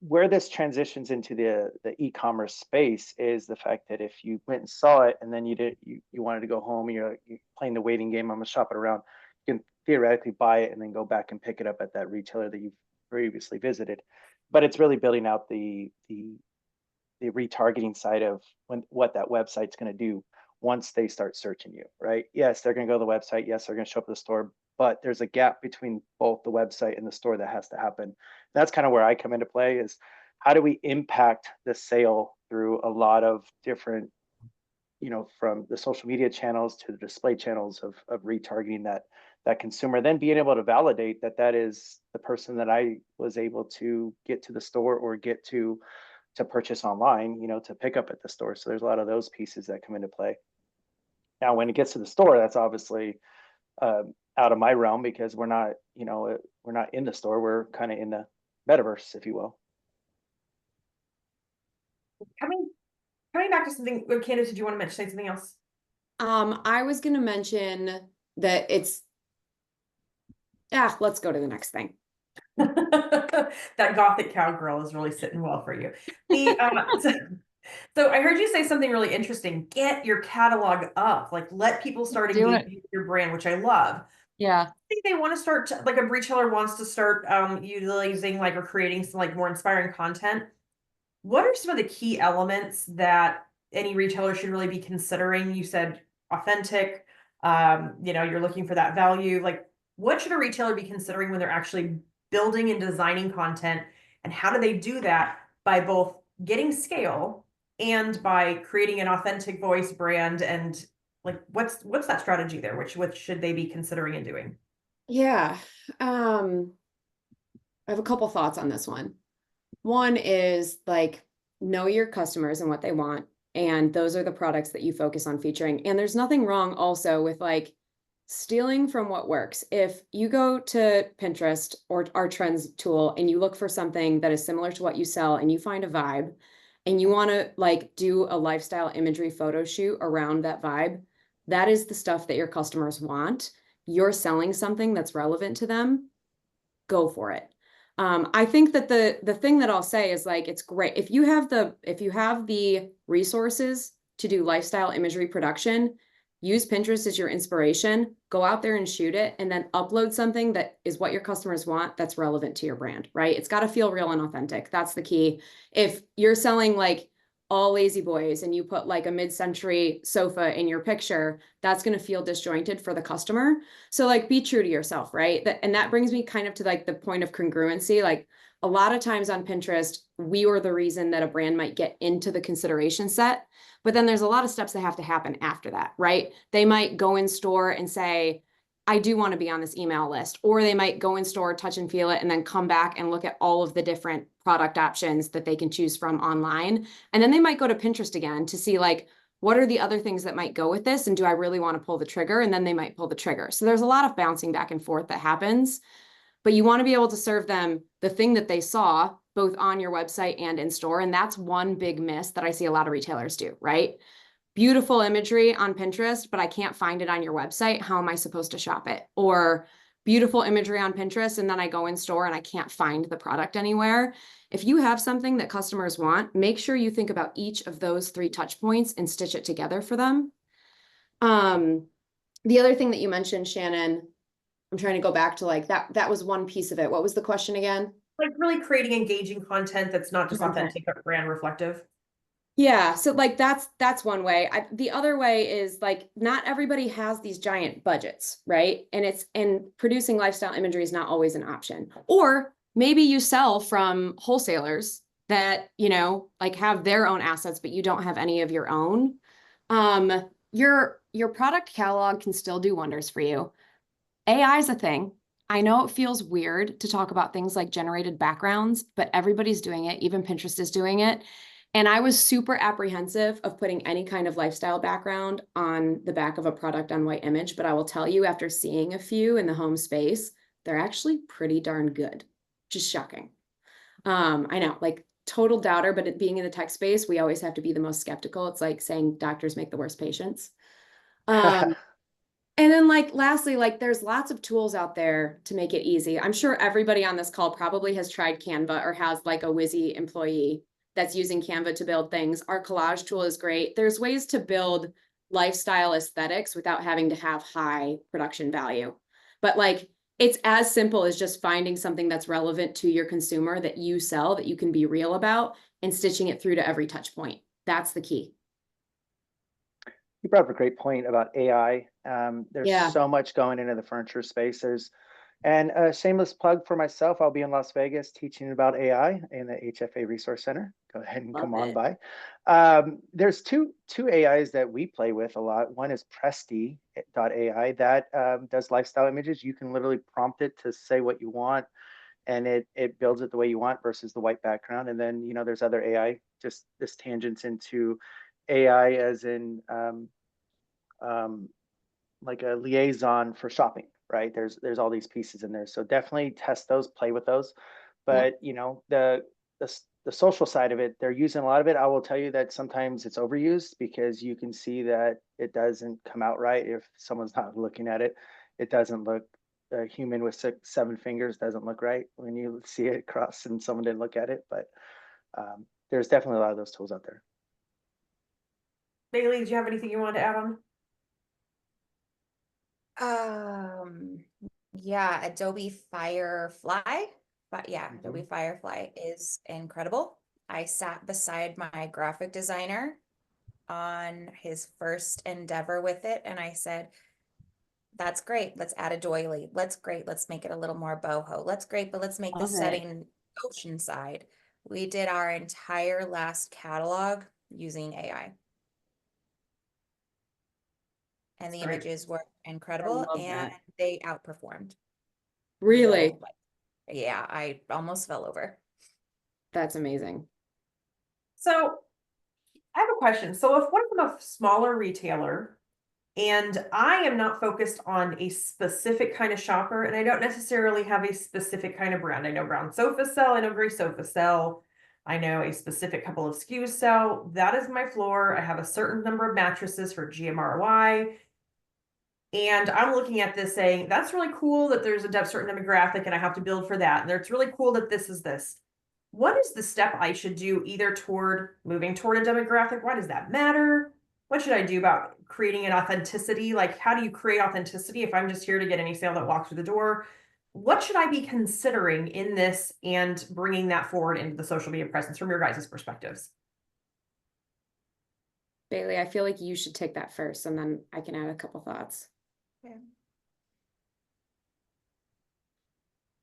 S3: where this transitions into the e-commerce space is the fact that if you went and saw it and then you wanted to go home, you're playing the waiting game, I'm gonna shop it around, you can theoretically buy it and then go back and pick it up at that retailer that you've previously visited. But it's really building out the retargeting side of what that website's going to do once they start searching you, right? Yes, they're going to go to the website. Yes, they're going to show up at the store, but there's a gap between both the website and the store that has to happen. That's kind of where I come into play is how do we impact the sale through a lot of different, from the social media channels to the display channels of retargeting that consumer, then being able to validate that is the person that I was able to get to the store or get to purchase online, to pick up at the store. So there's a lot of those pieces that come into play. Now, when it gets to the store, that's obviously out of my realm because we're not in the store. We're kind of in the metaverse, if you will.
S1: Coming back to something, Candace, did you want to say something else?
S2: I was gonna mention that let's go to the next thing.
S1: That gothic cowgirl is really sitting well for you. So I heard you say something really interesting. Get your catalog up, like let people start engaging with your brand, which I love.
S2: Yeah.
S1: I think they want to start like a retailer wants to start utilizing or creating some more inspiring content. What are some of the key elements that any retailer should really be considering? You said authentic, you're looking for that value. What should a retailer be considering when they're actually building and designing content? And how do they do that by both getting scale and by creating an authentic voice brand? And what's that strategy there? Which should they be considering and doing?
S2: Yeah. I have a couple thoughts on this one. One is know your customers and what they want. And those are the products that you focus on featuring. And there's nothing wrong also with stealing from what works. If you go to Pinterest or our trends tool and you look for something that is similar to what you sell and you find a vibe and you want to do a lifestyle imagery photo shoot around that vibe, that is the stuff that your customers want. You're selling something that's relevant to them, go for it. I think that the thing that I'll say is it's great if you have the resources to do lifestyle imagery production, use Pinterest as your inspiration, go out there and shoot it, and then upload something that is what your customers want that's relevant to your brand, right? It's got to feel real and authentic. That's the key. If you're selling all lazy boys and you put a mid-century sofa in your picture, that's going to feel disjointed for the customer. So be true to yourself, right? And that brings me kind of to the point of congruency. A lot of times on Pinterest, we were the reason that a brand might get into the consideration set, but then there's a lot of steps that have to happen after that, right? They might go in store and say, I do want to be on this email list, or they might go in store, touch and feel it, and then come back and look at all of the different product options that they can choose from online. And then they might go to Pinterest again to see what are the other things that might go with this? And do I really want to pull the trigger? And then they might pull the trigger. So there's a lot of bouncing back and forth that happens, but you want to be able to serve them the thing that they saw both on your website and in store. And that's one big miss that I see a lot of retailers do, right? Beautiful imagery on Pinterest, but I can't find it on your website. How am I supposed to shop it? Or beautiful imagery on Pinterest, and then I go in store and I can't find the product anywhere. If you have something that customers want, make sure you think about each of those 3 touch points and stitch it together for them. The other thing that you mentioned, Shannon, I'm trying to go back to that was one piece of it. What was the question again?
S1: Really creating engaging content that's not just authentic, but brand reflective.
S2: Yeah, so that's one way. The other way is not everybody has these giant budgets, right? And producing lifestyle imagery is not always an option. Or maybe you sell from wholesalers that, you know, like have their own assets, but you don't have any of your own. Your product catalog can still do wonders for you. AI is a thing. I know it feels weird to talk about things like generated backgrounds, but everybody's doing it. Even Pinterest is doing it. And I was super apprehensive of putting any kind of lifestyle background on the back of a product on White Image, but I will tell you, after seeing a few in the home space, they're actually pretty darn good. Just shocking. I know, like total doubter, but it being in the tech space, we always have to be the most skeptical. It's like saying doctors make the worst patients. And then like lastly, like there's lots of tools out there to make it easy. I'm sure everybody on this call probably has tried Canva or has like a Wizzy employee that's using Canva to build things. Our collage tool is great. There's ways to build lifestyle aesthetics without having to have high production value. But like it's as simple as just finding something that's relevant to your consumer that you sell, that you can be real about, and stitching it through to every touch point. That's the key.
S3: You brought up a great point about AI. There's
S2: Yeah.
S3: so much going into the furniture space. And a shameless plug for myself, I'll be in Las Vegas teaching about AI in the HFA Resource Center. Go ahead and come on by. There's two AIs that we play with a lot. One is Presti.ai that does lifestyle images. You can literally prompt it to say what you want, and it builds it the way you want versus the white background. And then, you know, there's other AI, just this tangents into AI as in like a liaison for shopping, right? There's all these pieces in there. So definitely test those, play with those. But you know, the social side of it, they're using a lot of it. I will tell you that sometimes it's overused because you can see that it doesn't come out right if someone's not looking at it. It doesn't look, a human with 7 fingers doesn't look right when you see it cross and someone didn't look at it. But there's definitely a lot of those tools out there.
S1: Bailey, do you have anything you wanted to add on?
S4: Yeah, Adobe Firefly. But yeah, Adobe Firefly is incredible. I sat beside my graphic designer on his first endeavor with it, and I said, that's great. Let's add a doily. Let's make it a little more boho. But let's make the
S2: Love it.
S4: setting oceanside. We did our entire last catalog using AI. And the
S1: Great.
S4: images were incredible
S2: love
S4: and
S2: that.
S4: they outperformed.
S2: Really?
S4: So, yeah, I almost fell over.
S2: That's amazing.
S1: So I have a question. So if what if I'm a smaller retailer and I am not focused on a specific kind of shopper and I don't necessarily have a specific kind of brand. I know Brown Sofa Sell, I know Gray Sofa Sell, I know a specific couple of SKUs sell. That is my floor. I have a certain number of mattresses for GMRY. And I'm looking at this saying, that's really cool that there's a certain demographic and I have to build for that. And it's really cool that this is this. What is the step I should do either toward moving toward a demographic? Why does that matter? What should I do about creating an authenticity? Like, how do you create authenticity if I'm just here to get any sale that walks through the door? What should I be considering in this and bringing that forward into the social media presence from your guys' perspectives?
S2: Bailey, I feel like you should take that first, and then I can add a couple thoughts.
S4: Okay.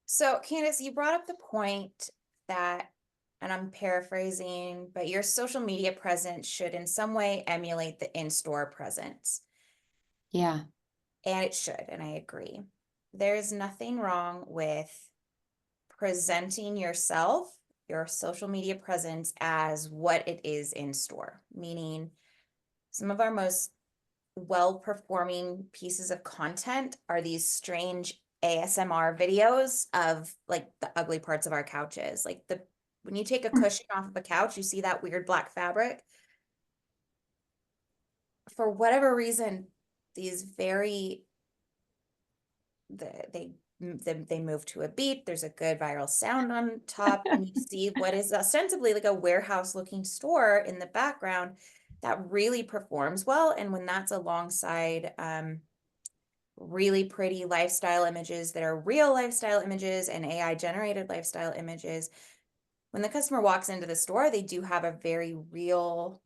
S4: So Candace, you brought up the point that, and I'm paraphrasing, but your social media presence should in some way emulate the in-store presence.
S2: Yeah.
S4: And it should, and I agree. There's nothing wrong with presenting yourself, your social media presence, as what it is in store, meaning some of our most well-performing pieces of content are these strange ASMR videos of like the ugly parts of our couches. Like when you take a cushion off of a couch, you see that weird black fabric. For whatever reason, these they move to a beat. There's a good viral sound on top, and you see what is ostensibly like a warehouse looking store in the background that really performs well. And when that's alongside really pretty lifestyle images that are real lifestyle images and AI generated lifestyle images, when the customer walks into the store, they do have a very real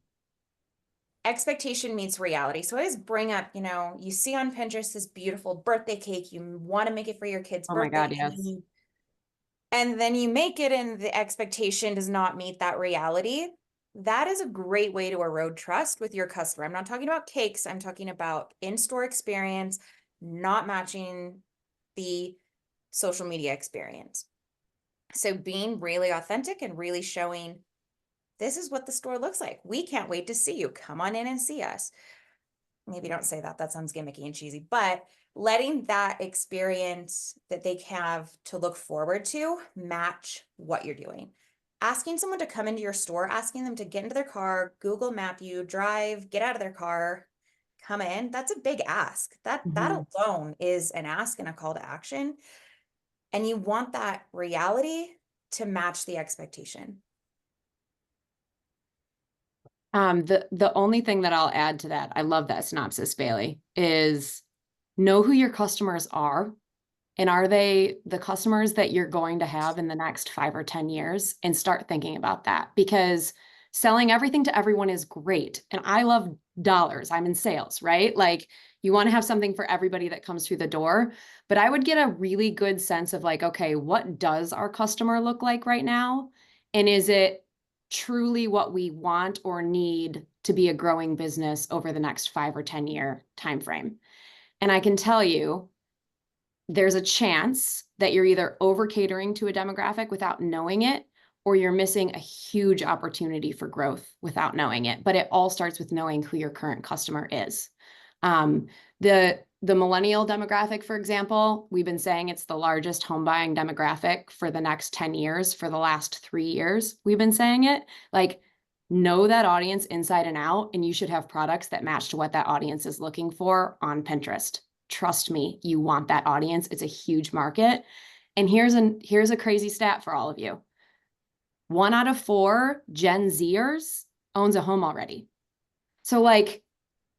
S4: expectation meets reality. So I always bring up, you know, you see on Pinterest this beautiful birthday cake, you want to make it for your kid's
S2: Oh my
S4: birthday.
S2: God,
S4: And
S2: yes.
S4: then and then you make it and the expectation does not meet that reality, that is a great way to erode trust with your customer. I'm not talking about cakes, I'm talking about in-store experience not matching the social media experience. So being really authentic and really showing this is what the store looks like. We can't wait to see you. Come on in and see us. Maybe don't say that. That sounds gimmicky and cheesy, but letting that experience that they have to look forward to match what you're doing. Asking someone to come into your store, asking them to get into their car, Google map you, drive, get out of their car, come in, that's a big ask. That
S1: Mhm.
S4: alone is an ask and a call to action. And you want that reality to match the expectation.
S2: The only thing that I'll add to that, I love that synopsis, Bailey, is know who your customers are. And are they the customers that you're going to have in the next 5 or 10 years? And start thinking about that, because selling everything to everyone is great. And I love dollars. I'm in sales, right? Like, you want to have something for everybody that comes through the door. But I would get a really good sense of like, okay, what does our customer look like right now? And is it truly what we want or need to be a growing business over the next 5 or 10 year time frame? And I can tell you, there's a chance that you're either over catering to a demographic without knowing it, or you're missing a huge opportunity for growth without knowing it. But it all starts with knowing who your current customer is. The millennial demographic, for example, we've been saying it's the largest home buying demographic for the next 10 years. For the last 3 years, we've been saying it. Like, know that audience inside and out, and you should have products that match to what that audience is looking for on Pinterest. Trust me, you want that audience. It's a huge market. And here's a crazy stat for all of you. 1 out of 4 Gen Zers owns a home already. So like,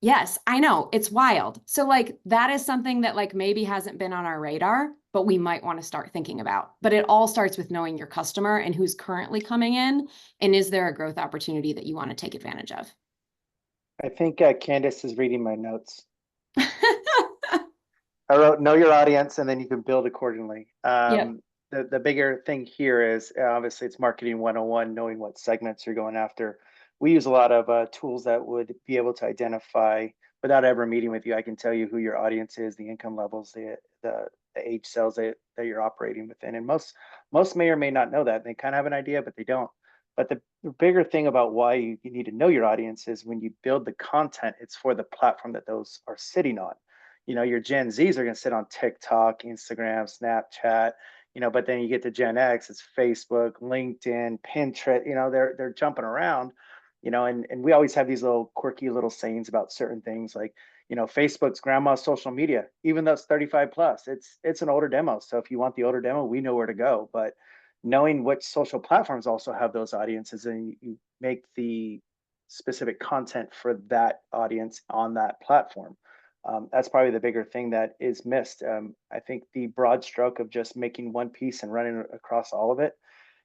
S2: yes, I know it's wild. So like, that is something that like maybe hasn't been on our radar, but we might want to start thinking about. But it all starts with knowing your customer and who's currently coming in, and is there a growth opportunity that you want to take advantage of?
S3: I think Candace is reading my notes. I wrote know your audience and then you can build accordingly.
S2: Yep.
S3: The bigger thing here is obviously it's marketing 101, knowing what segments you're going after. We use a lot of tools that would be able to identify without ever meeting with you. I can tell you who your audience is, the income levels, the age cells that you're operating within. And most may or may not know that. They kind of have an idea, but they don't. But the bigger thing about why you need to know your audience is when you build the content, it's for the platform that those are sitting on. Your Gen Zs are going to sit on TikTok, Instagram, Snapchat, but then you get to Gen X, it's Facebook, LinkedIn, Pinterest, they're jumping around, and we always have these little quirky little sayings about certain things like, Facebook's grandma's social media, even though it's 35 plus, it's an older demo. So if you want the older demo, we know where to go. But knowing which social platforms also have those audiences, and you make the specific content for that audience on that platform. That's probably the bigger thing that is missed. I think the broad stroke of just making one piece and running across all of it,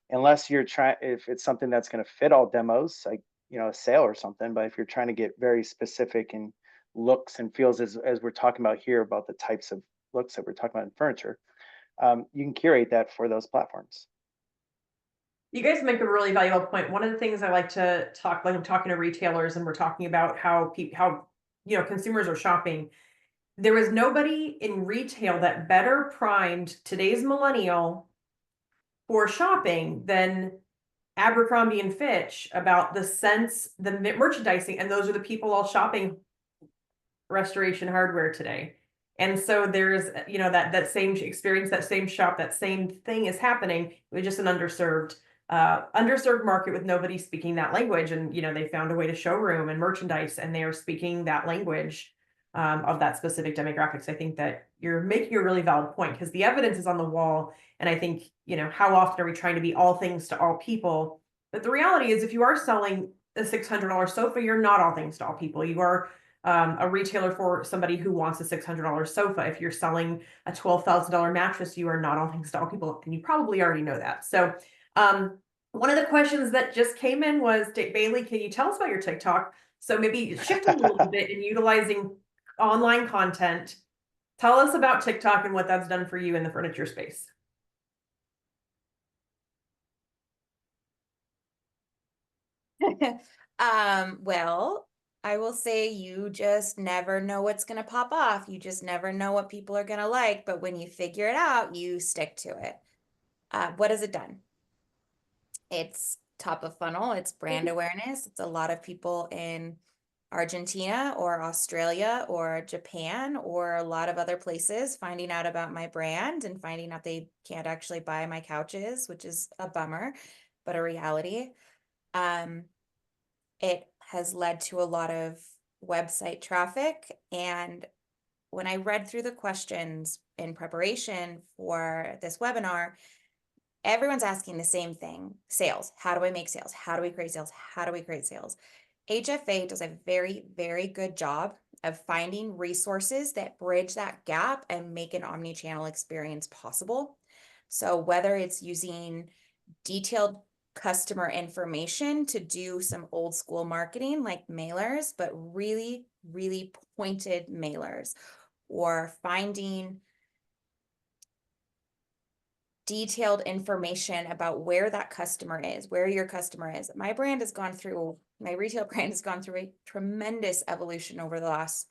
S3: unless you're trying, if it's something that's going to fit all demos, like, a sale or something, but if you're trying to get very specific in looks and feels, as we're talking about here, about the types of looks that we're talking about in furniture, you can curate that for those platforms.
S1: You guys make a really valuable point. One of the things I like to talk, like I'm talking to retailers and we're talking about how consumers are shopping. There was nobody in retail that better primed today's millennial for shopping than Abercrombie and Fitch about the sense, the merchandising, and those are the people all shopping restoration hardware today. And so there's, that same experience, that same shop, that same thing is happening. It was just an underserved market with nobody speaking that language. And, they found a way to showroom and merchandise, and they are speaking that language of that specific demographics. I think that you're making a really valid point because the evidence is on the wall. And I think, how often are we trying to be all things to all people? But the reality is, if you are selling a $600 sofa, you're not all things to all people. You are a retailer for somebody who wants a $600 sofa. If you're selling a $12,000 mattress, you are not all things to all people, and you probably already know that. So one of the questions that just came in was, Bailey, can you tell us about your TikTok? So maybe shift a little bit in utilizing online content. Tell us about TikTok and what that's done for you in the furniture space.
S4: Well, I will say you just never know what's going to pop off. You just never know what people are going to like. But when you figure it out, you stick to it. What has it done? It's top of funnel, it's brand awareness. It's a lot of people in Argentina or Australia or Japan or a lot of other places finding out about my brand and finding out they can't actually buy my couches, which is a bummer, but a reality. It has led to a lot of website traffic. And when I read through the questions in preparation for this webinar, everyone's asking the same thing. Sales. How do I make sales? How do we create sales? How do we create sales? HFA does a very, very good job of finding resources that bridge that gap and make an omni-channel experience possible. So whether it's using detailed customer information to do some old school marketing like mailers, but really, really pointed mailers, or finding detailed information about where that customer is, where your customer is. My retail brand has gone through a tremendous evolution over the last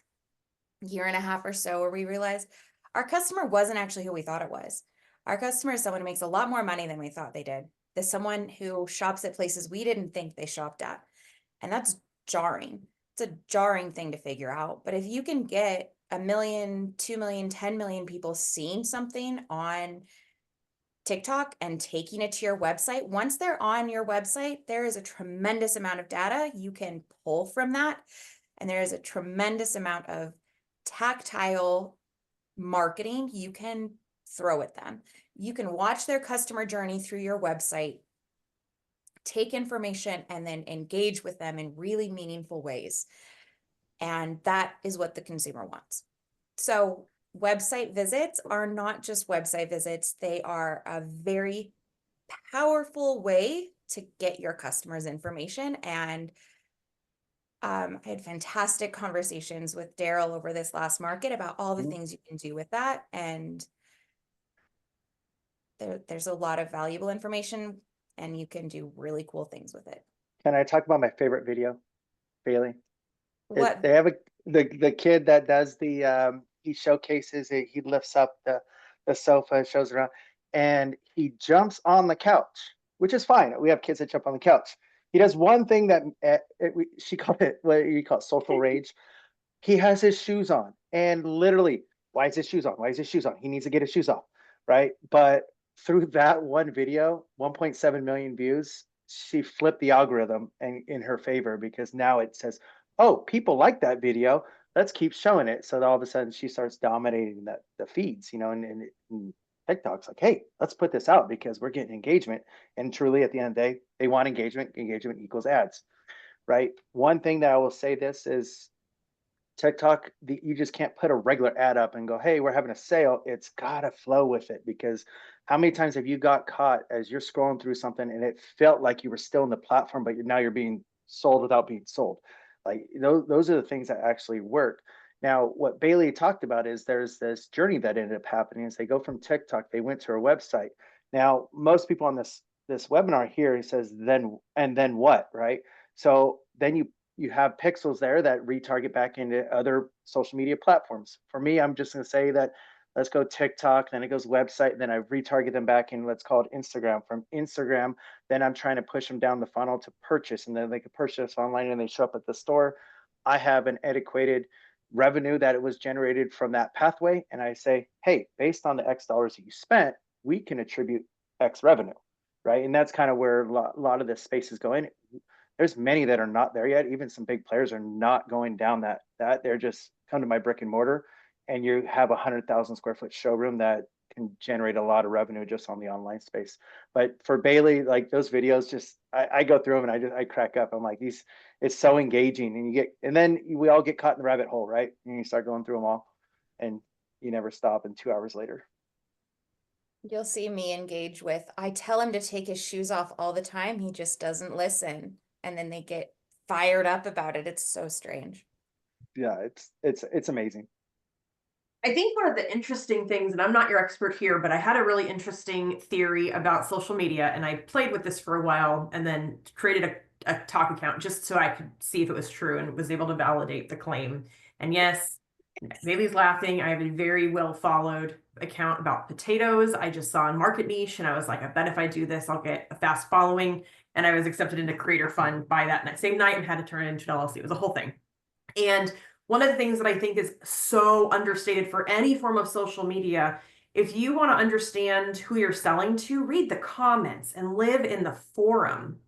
S4: year and a half or so, where we realized our customer wasn't actually who we thought it was. Our customer is someone who makes a lot more money than we thought they did. There's someone who shops at places we didn't think they shopped at. And that's jarring. It's a jarring thing to figure out. But if you can get 1 million, 2 million, 10 million people seeing something on TikTok and taking it to your website, once they're on your website, there is a tremendous amount of data you can pull from that. And there is a tremendous amount of tactile marketing you can throw at them. You can watch their customer journey through your website, take information, and then engage with them in really meaningful ways. And that is what the consumer wants. So website visits are not just website visits. They are a very powerful way to get your customers' information. And I had fantastic conversations with Daryl over this last market about all the things you can do with that. And there's a lot of valuable information, and you can do really cool things with it.
S3: Can I talk about my favorite video, Bailey?
S4: What?
S3: They have the kid that does the he showcases it, he lifts up the sofa, shows around, and he jumps on the couch, which is fine. We have kids that jump on the couch. He does one thing that she called it, what you call it, social rage. He has his shoes on, and literally, why is his shoes on? Why is his shoes on? He needs to get his shoes off, right? But through that one video, 1.7 million views, she flipped the algorithm and in her favor, because now it says, oh, people like that video, let's keep showing it. So all of a sudden she starts dominating the feeds, and TikTok's like, hey, let's put this out because we're getting engagement. And truly at the end of the day, they want engagement. Engagement equals ads, right? One thing that I will say this is TikTok, you just can't put a regular ad up and go, hey, we're having a sale. It's gotta flow with it, because how many times have you got caught as you're scrolling through something and it felt like you were still in the platform, but now you're being sold without being sold? Like those are the things that actually work. Now, what Bailey talked about is there's this journey that ended up happening as they go from TikTok, they went to her website. Now, most people on this webinar here, he says, then what, right? So then you have pixels there that retarget back into other social media platforms. For me, I'm just going to say that let's go TikTok, then it goes website, then I retarget them back in, let's call it Instagram. From Instagram, then I'm trying to push them down the funnel to purchase, and then they can purchase online and they show up at the store. I have an adequated revenue that it was generated from that pathway. And I say, hey, based on the X dollars that you spent, we can attribute X revenue, right? And that's kind of where a lot of this space is going. There's many that are not there yet. Even some big players are not going down that they're just come to my brick and mortar, and you have 100,000 square foot showroom that can generate a lot of revenue just on the online space. But for Bailey, like those videos, just I go through them and I crack up. I'm like, it's so engaging, and then we all get caught in the rabbit hole, right? And you start going through them all, and you never stop. And 2 hours later,
S4: You'll see me engage with, I tell him to take his shoes off all the time. He just doesn't listen. And then they get fired up about it. It's so strange.
S3: yeah, it's amazing.
S1: I think one of the interesting things, and I'm not your expert here, but I had a really interesting theory about social media, and I played with this for a while and then created a talk account just so I could see if it was true and was able to validate the claim. And yes, Bailey's laughing. I have a very well followed account about potatoes. I just saw on Market Niche and I was like, I bet if I do this, I'll get a fast following. And I was accepted into Creator Fund by that same night and had to turn it into an LLC. It was a whole thing. And one of the things that I think is so understated for any form of social media, if you want to understand who you're selling to, read the comments and live in the forum.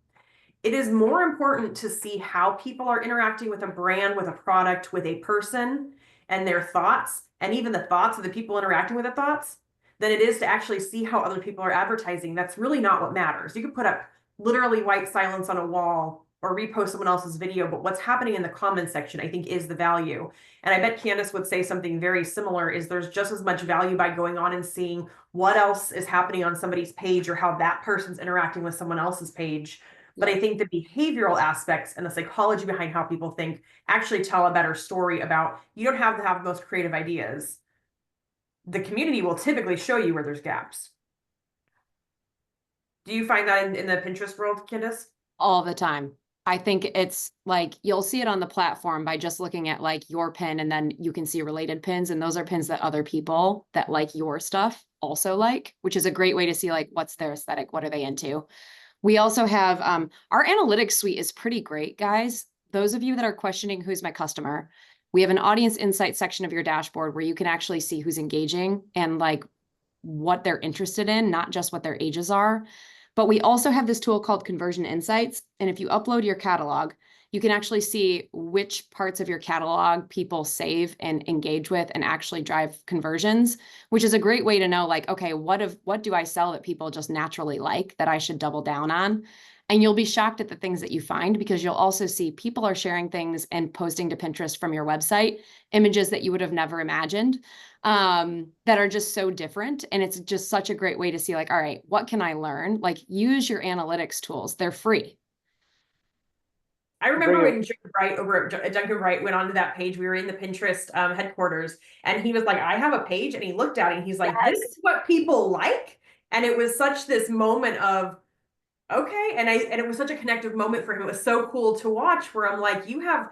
S1: It is more important to see how people are interacting with a brand, with a product, with a person, and their thoughts, and even the thoughts of the people interacting with the thoughts, than it is to actually see how other people are advertising. That's really not what matters. You could put up literally white silence on a wall or repost someone else's video, but what's happening in the comments section, I think, is the value. And I bet Candace would say something very similar, is there's just as much value by going on and seeing what else is happening on somebody's page or how that person's interacting with someone else's page. But I think the behavioral aspects and the psychology behind how people think actually tell a better story about, you don't have to have the most creative ideas. The community will typically show you where there's gaps. Do you find that in the Pinterest world, Candace?
S2: All the time. I think it's like, you'll see it on the platform by just looking at like your pin, and then you can see related pins. And those are pins that other people that like your stuff also like, which is a great way to see like, what's their aesthetic? What are they into? We also have, our analytics suite is pretty great, guys. Those of you that are questioning who's my customer, we have an audience insight section of your dashboard where you can actually see who's engaging and like what they're interested in, not just what their ages are. But we also have this tool called Conversion Insights. And if you upload your catalog, you can actually see which parts of your catalog people save and engage with and actually drive conversions, which is a great way to know like, okay, what do I sell that people just naturally like that I should double down on? And you'll be shocked at the things that you find, because you'll also see people are sharing things and posting to Pinterest from your website, images that you would have never imagined, that are just so different. And it's just such a great way to see like, all right, what can I learn? Like, use your analytics tools. They're free.
S1: I remember when Duncan Wright over at Duncan Wright went onto that page. We were in the Pinterest headquarters, and he was like, I have a page, and he looked at it and he's like, this is what people like. And it was such this moment of, okay. And it was such a connective moment for him. It was so cool to watch, where I'm like, you have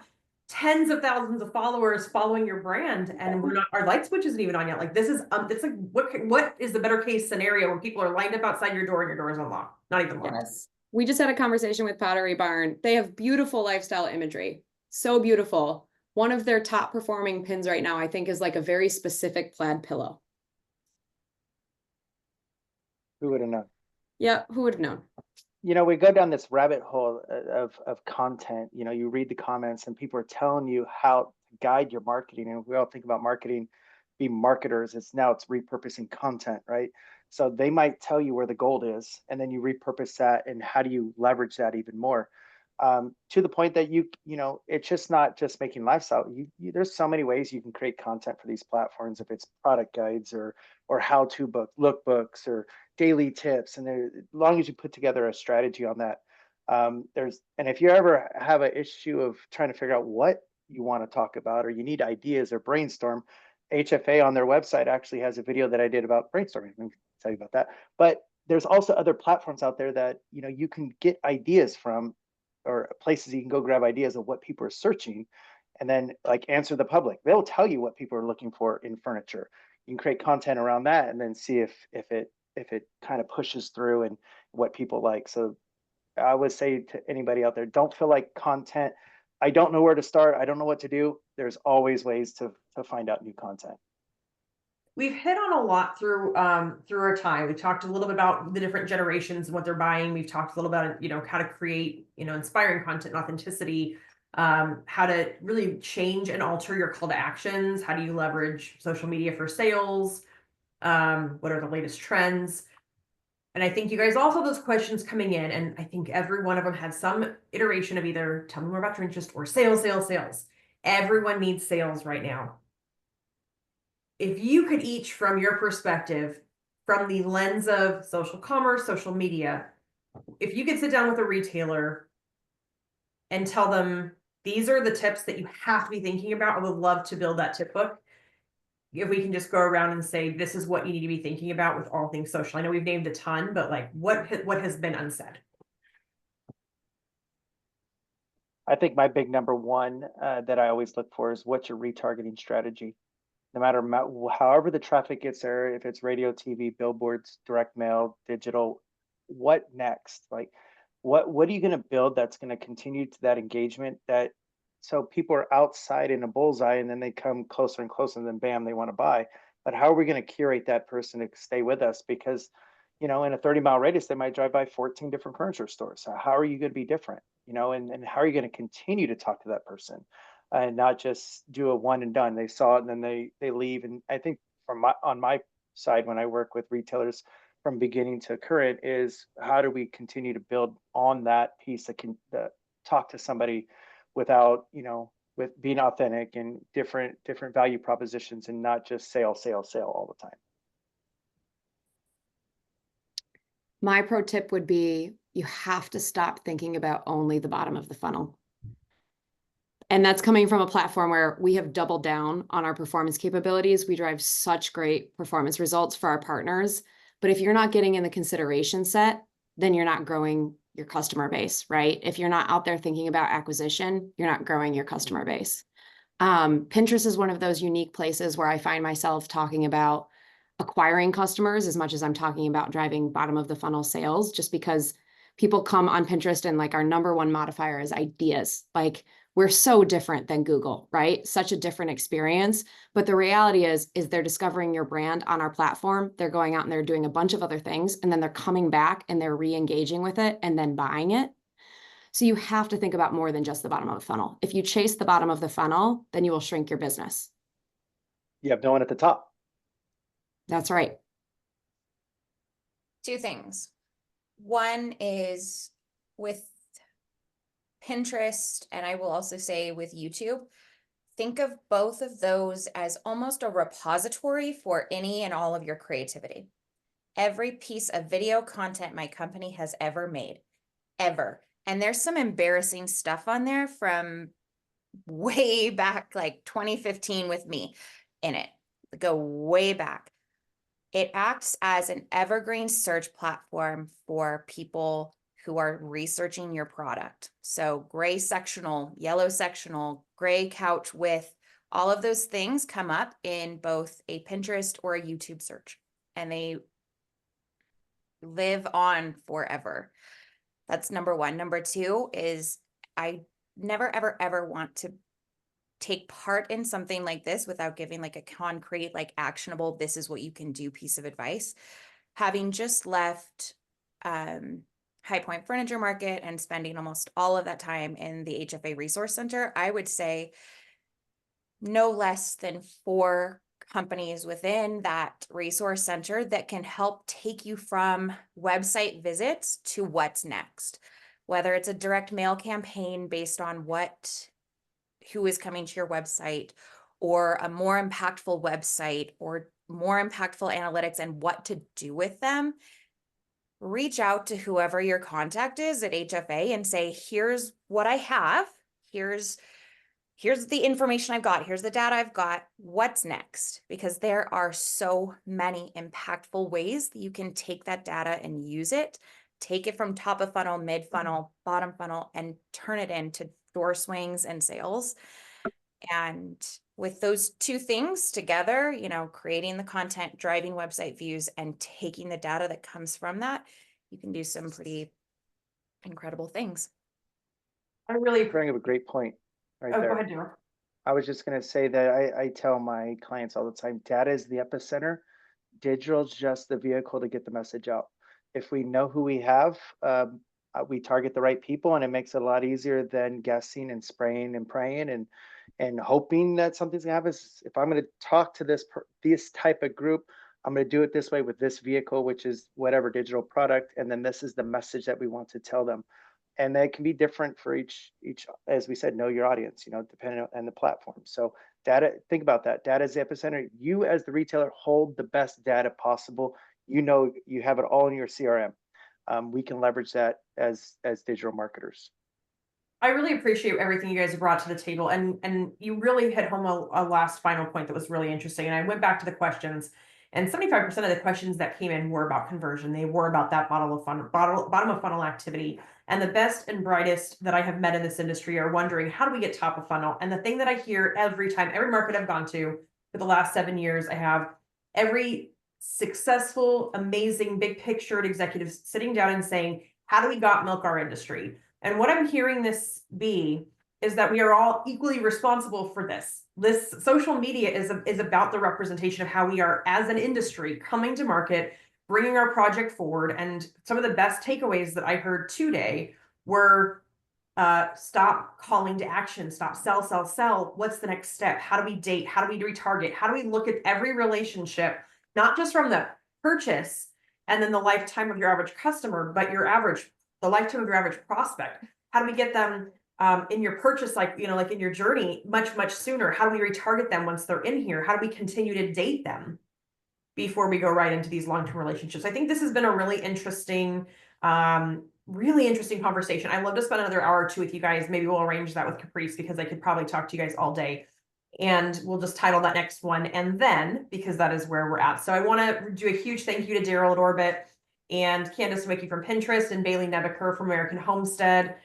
S1: tens of thousands of followers following your brand, and our light switch isn't even on yet. Like, this is it's like, what is the better case scenario when people are lined up outside your door and your door is unlocked, not even locked?
S2: Yes. We just had a conversation with Pottery Barn. They have beautiful lifestyle imagery. So beautiful. One of their top performing pins right now, I think, is like a very specific plaid pillow.
S3: Who would have known?
S2: Yeah, who would have known?
S3: You know, we go down this rabbit hole of content. You know, you read the comments and people are telling you how to guide your marketing. And we all think about marketing, be marketers. It's repurposing content, right? So they might tell you where the gold is, and then you repurpose that, and how do you leverage that even more, to the point that you know, it's just not just making lifestyle. There's so many ways you can create content for these platforms, if it's product guides or how-to book, lookbooks, or daily tips. And as long as you put together a strategy on that, and if you ever have an issue of trying to figure out what you want to talk about, or you need ideas or brainstorm, HFA on their website actually has a video that I did about brainstorming. I can tell you about that. But there's also other platforms out there that, you know, you can get ideas from, or places you can go grab ideas of what people are searching, and then like Answer the Public. They'll tell you what people are looking for in furniture. You can create content around that, and then see if it kind of pushes through and what people like. So I would say to anybody out there, don't feel like content, I don't know where to start, I don't know what to do. There's always ways to find out new content.
S1: We've hit on a lot through our time. We talked a little bit about the different generations and what they're buying. We've talked a little about, you know, how to create, you know, inspiring content and authenticity, how to really change and alter your call to actions. How do you leverage social media for sales? What are the latest trends? And I think you guys also have those questions coming in, and I think every one of them had some iteration of either tell me more about your interest or sales. Everyone needs sales right now. If you could each, from your perspective, from the lens of social commerce, social media, if you could sit down with a retailer and tell them, these are the tips that you have to be thinking about, I would love to build that tip book. If we can just go around and say, this is what you need to be thinking about with all things social. I know we've named a ton, but like, what has been unsaid?
S3: I think my big number one that I always look for is what's your retargeting strategy? No matter however the traffic gets there, if it's radio, TV, billboards, direct mail, digital, what next? Like, what are you going to build that's going to continue to that engagement that so people are outside in a bullseye and then they come closer and closer and then bam, they want to buy. But how are we going to curate that person to stay with us? Because, you know, in a 30-mile radius, they might drive by 14 different furniture stores. So how are you going to be different? You know, and how are you going to continue to talk to that person? And not just do a one and done. They saw it and then they leave. And I think on my side, when I work with retailers from beginning to current, is how do we continue to build on that piece that can talk to somebody without, you know, with being authentic and different value propositions and not just sale all the time.
S2: My pro tip would be you have to stop thinking about only the bottom of the funnel. And that's coming from a platform where we have doubled down on our performance capabilities. We drive such great performance results for our partners. But if you're not getting in the consideration set, then you're not growing your customer base, right? If you're not out there thinking about acquisition, you're not growing your customer base. Pinterest is one of those unique places where I find myself talking about acquiring customers as much as I'm talking about driving bottom of the funnel sales, just because people come on Pinterest and like our number one modifier is ideas. Like, we're so different than Google, right? Such a different experience. But the reality is they're discovering your brand on our platform. They're going out and they're doing a bunch of other things, and then they're coming back and they're re-engaging with it and then buying it. So you have to think about more than just the bottom of the funnel. If you chase the bottom of the funnel, then you will shrink your business.
S3: You have no one at the top.
S2: That's right.
S4: Two things. One is with Pinterest, and I will also say with YouTube, think of both of those as almost a repository for any and all of your creativity. Every piece of video content my company has ever made, ever. And there's some embarrassing stuff on there from way back, like 2015 with me in it. Go way back. It acts as an evergreen search platform for people who are researching your product. So gray sectional, yellow sectional, gray couch width, all of those things come up in both a Pinterest or a YouTube search, and they live on forever. That's number one. Number two is I never, ever, ever want to take part in something like this without giving like a concrete, like actionable, this is what you can do piece of advice. Having just left High Point Furniture Market and spending almost all of that time in the HFA Resource Center, I would say no less than 4 companies within that resource center that can help take you from website visits to what's next. Whether it's a direct mail campaign based on who is coming to your website, or a more impactful website, or more impactful analytics and what to do with them. Reach out to whoever your contact is at HFA and say, here's what I have. Here's the information I've got. Here's the data I've got. What's next? Because there are so many impactful ways that you can take that data and use it, take it from top of funnel, mid funnel, bottom funnel, and turn it into door swings and sales. And with those two things together, you know, creating the content, driving website views, and taking the data that comes from that, you can do some pretty incredible things.
S1: I really
S3: You bring up a great point right
S1: Oh,
S3: there.
S1: go ahead, Drew.
S3: I was just going to say that I tell my clients all the time, data is the epicenter. Digital is just the vehicle to get the message out. If we know who we have, we target the right people, and it makes it a lot easier than guessing and spraying and praying and hoping that something's gonna happen. If I'm going to talk to this type of group, I'm going to do it this way with this vehicle, which is whatever digital product, and then this is the message that we want to tell them. And they can be different for each, as we said, know your audience, you know, depending on the platform. So data, think about that. Data is the epicenter. You as the retailer hold the best data possible. You know, you have it all in your CRM. We can leverage that as digital marketers.
S1: I really appreciate everything you guys have brought to the table, and you really hit home a last final point that was really interesting. And I went back to the questions, and 75% of the questions that came in were about conversion. They were about that bottom of funnel activity. And the best and brightest that I have met in this industry are wondering, how do we get top of funnel? And the thing that I hear every time, every market I've gone to for the last 7 years, I have every successful, amazing, big pictured executive sitting down and saying, how do we got milk our industry? And what I'm hearing this be is that we are all equally responsible for this. This social media is about the representation of how we are as an industry coming to market, bringing our project forward. And some of the best takeaways that I heard today were stop calling to action, stop, sell. What's the next step? How do we date? How do we retarget? How do we look at every relationship, not just from the purchase and then the lifetime of your average customer, but the lifetime of your average prospect? How do we get them in your purchase, like in your journey much sooner? How do we retarget them once they're in here? How do we continue to date them before we go right into these long-term relationships? I think this has been a really interesting conversation. I'd love to spend another hour or two with you guys. Maybe we'll arrange that with Caprice, because I could probably talk to you guys all day. And we'll just title that next one "And Then," because that is where we're at. So I want to do a huge thank you to Daryl at Orbit, and Candace Wicke from Pinterest, and Bailey Nebaker from American Homestead.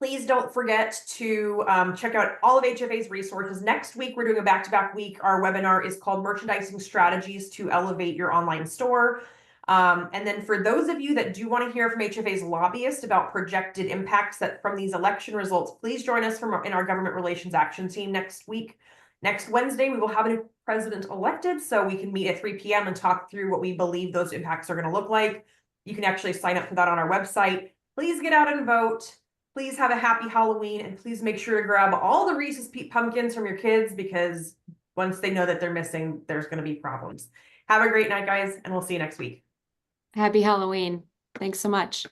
S1: Please don't forget to check out all of HFA's resources. Next week, we're doing a back-to-back week. Our webinar is called Merchandising Strategies to Elevate Your Online Store. And then for those of you that do want to hear from HFA's lobbyist about projected impacts from these election results, please join us in our government relations action team next week. Next Wednesday, we will have a new president elected, so we can meet at 3 p.m. and talk through what we believe those impacts are going to look like. You can actually sign up for that on our website. Please get out and vote. Please have a happy Halloween, and please make sure to grab all the Reese's pumpkins from your kids, because once they know that they're missing, there's going to be problems. Have a great night, guys, and we'll see you next week.
S2: Happy Halloween. Thanks so much.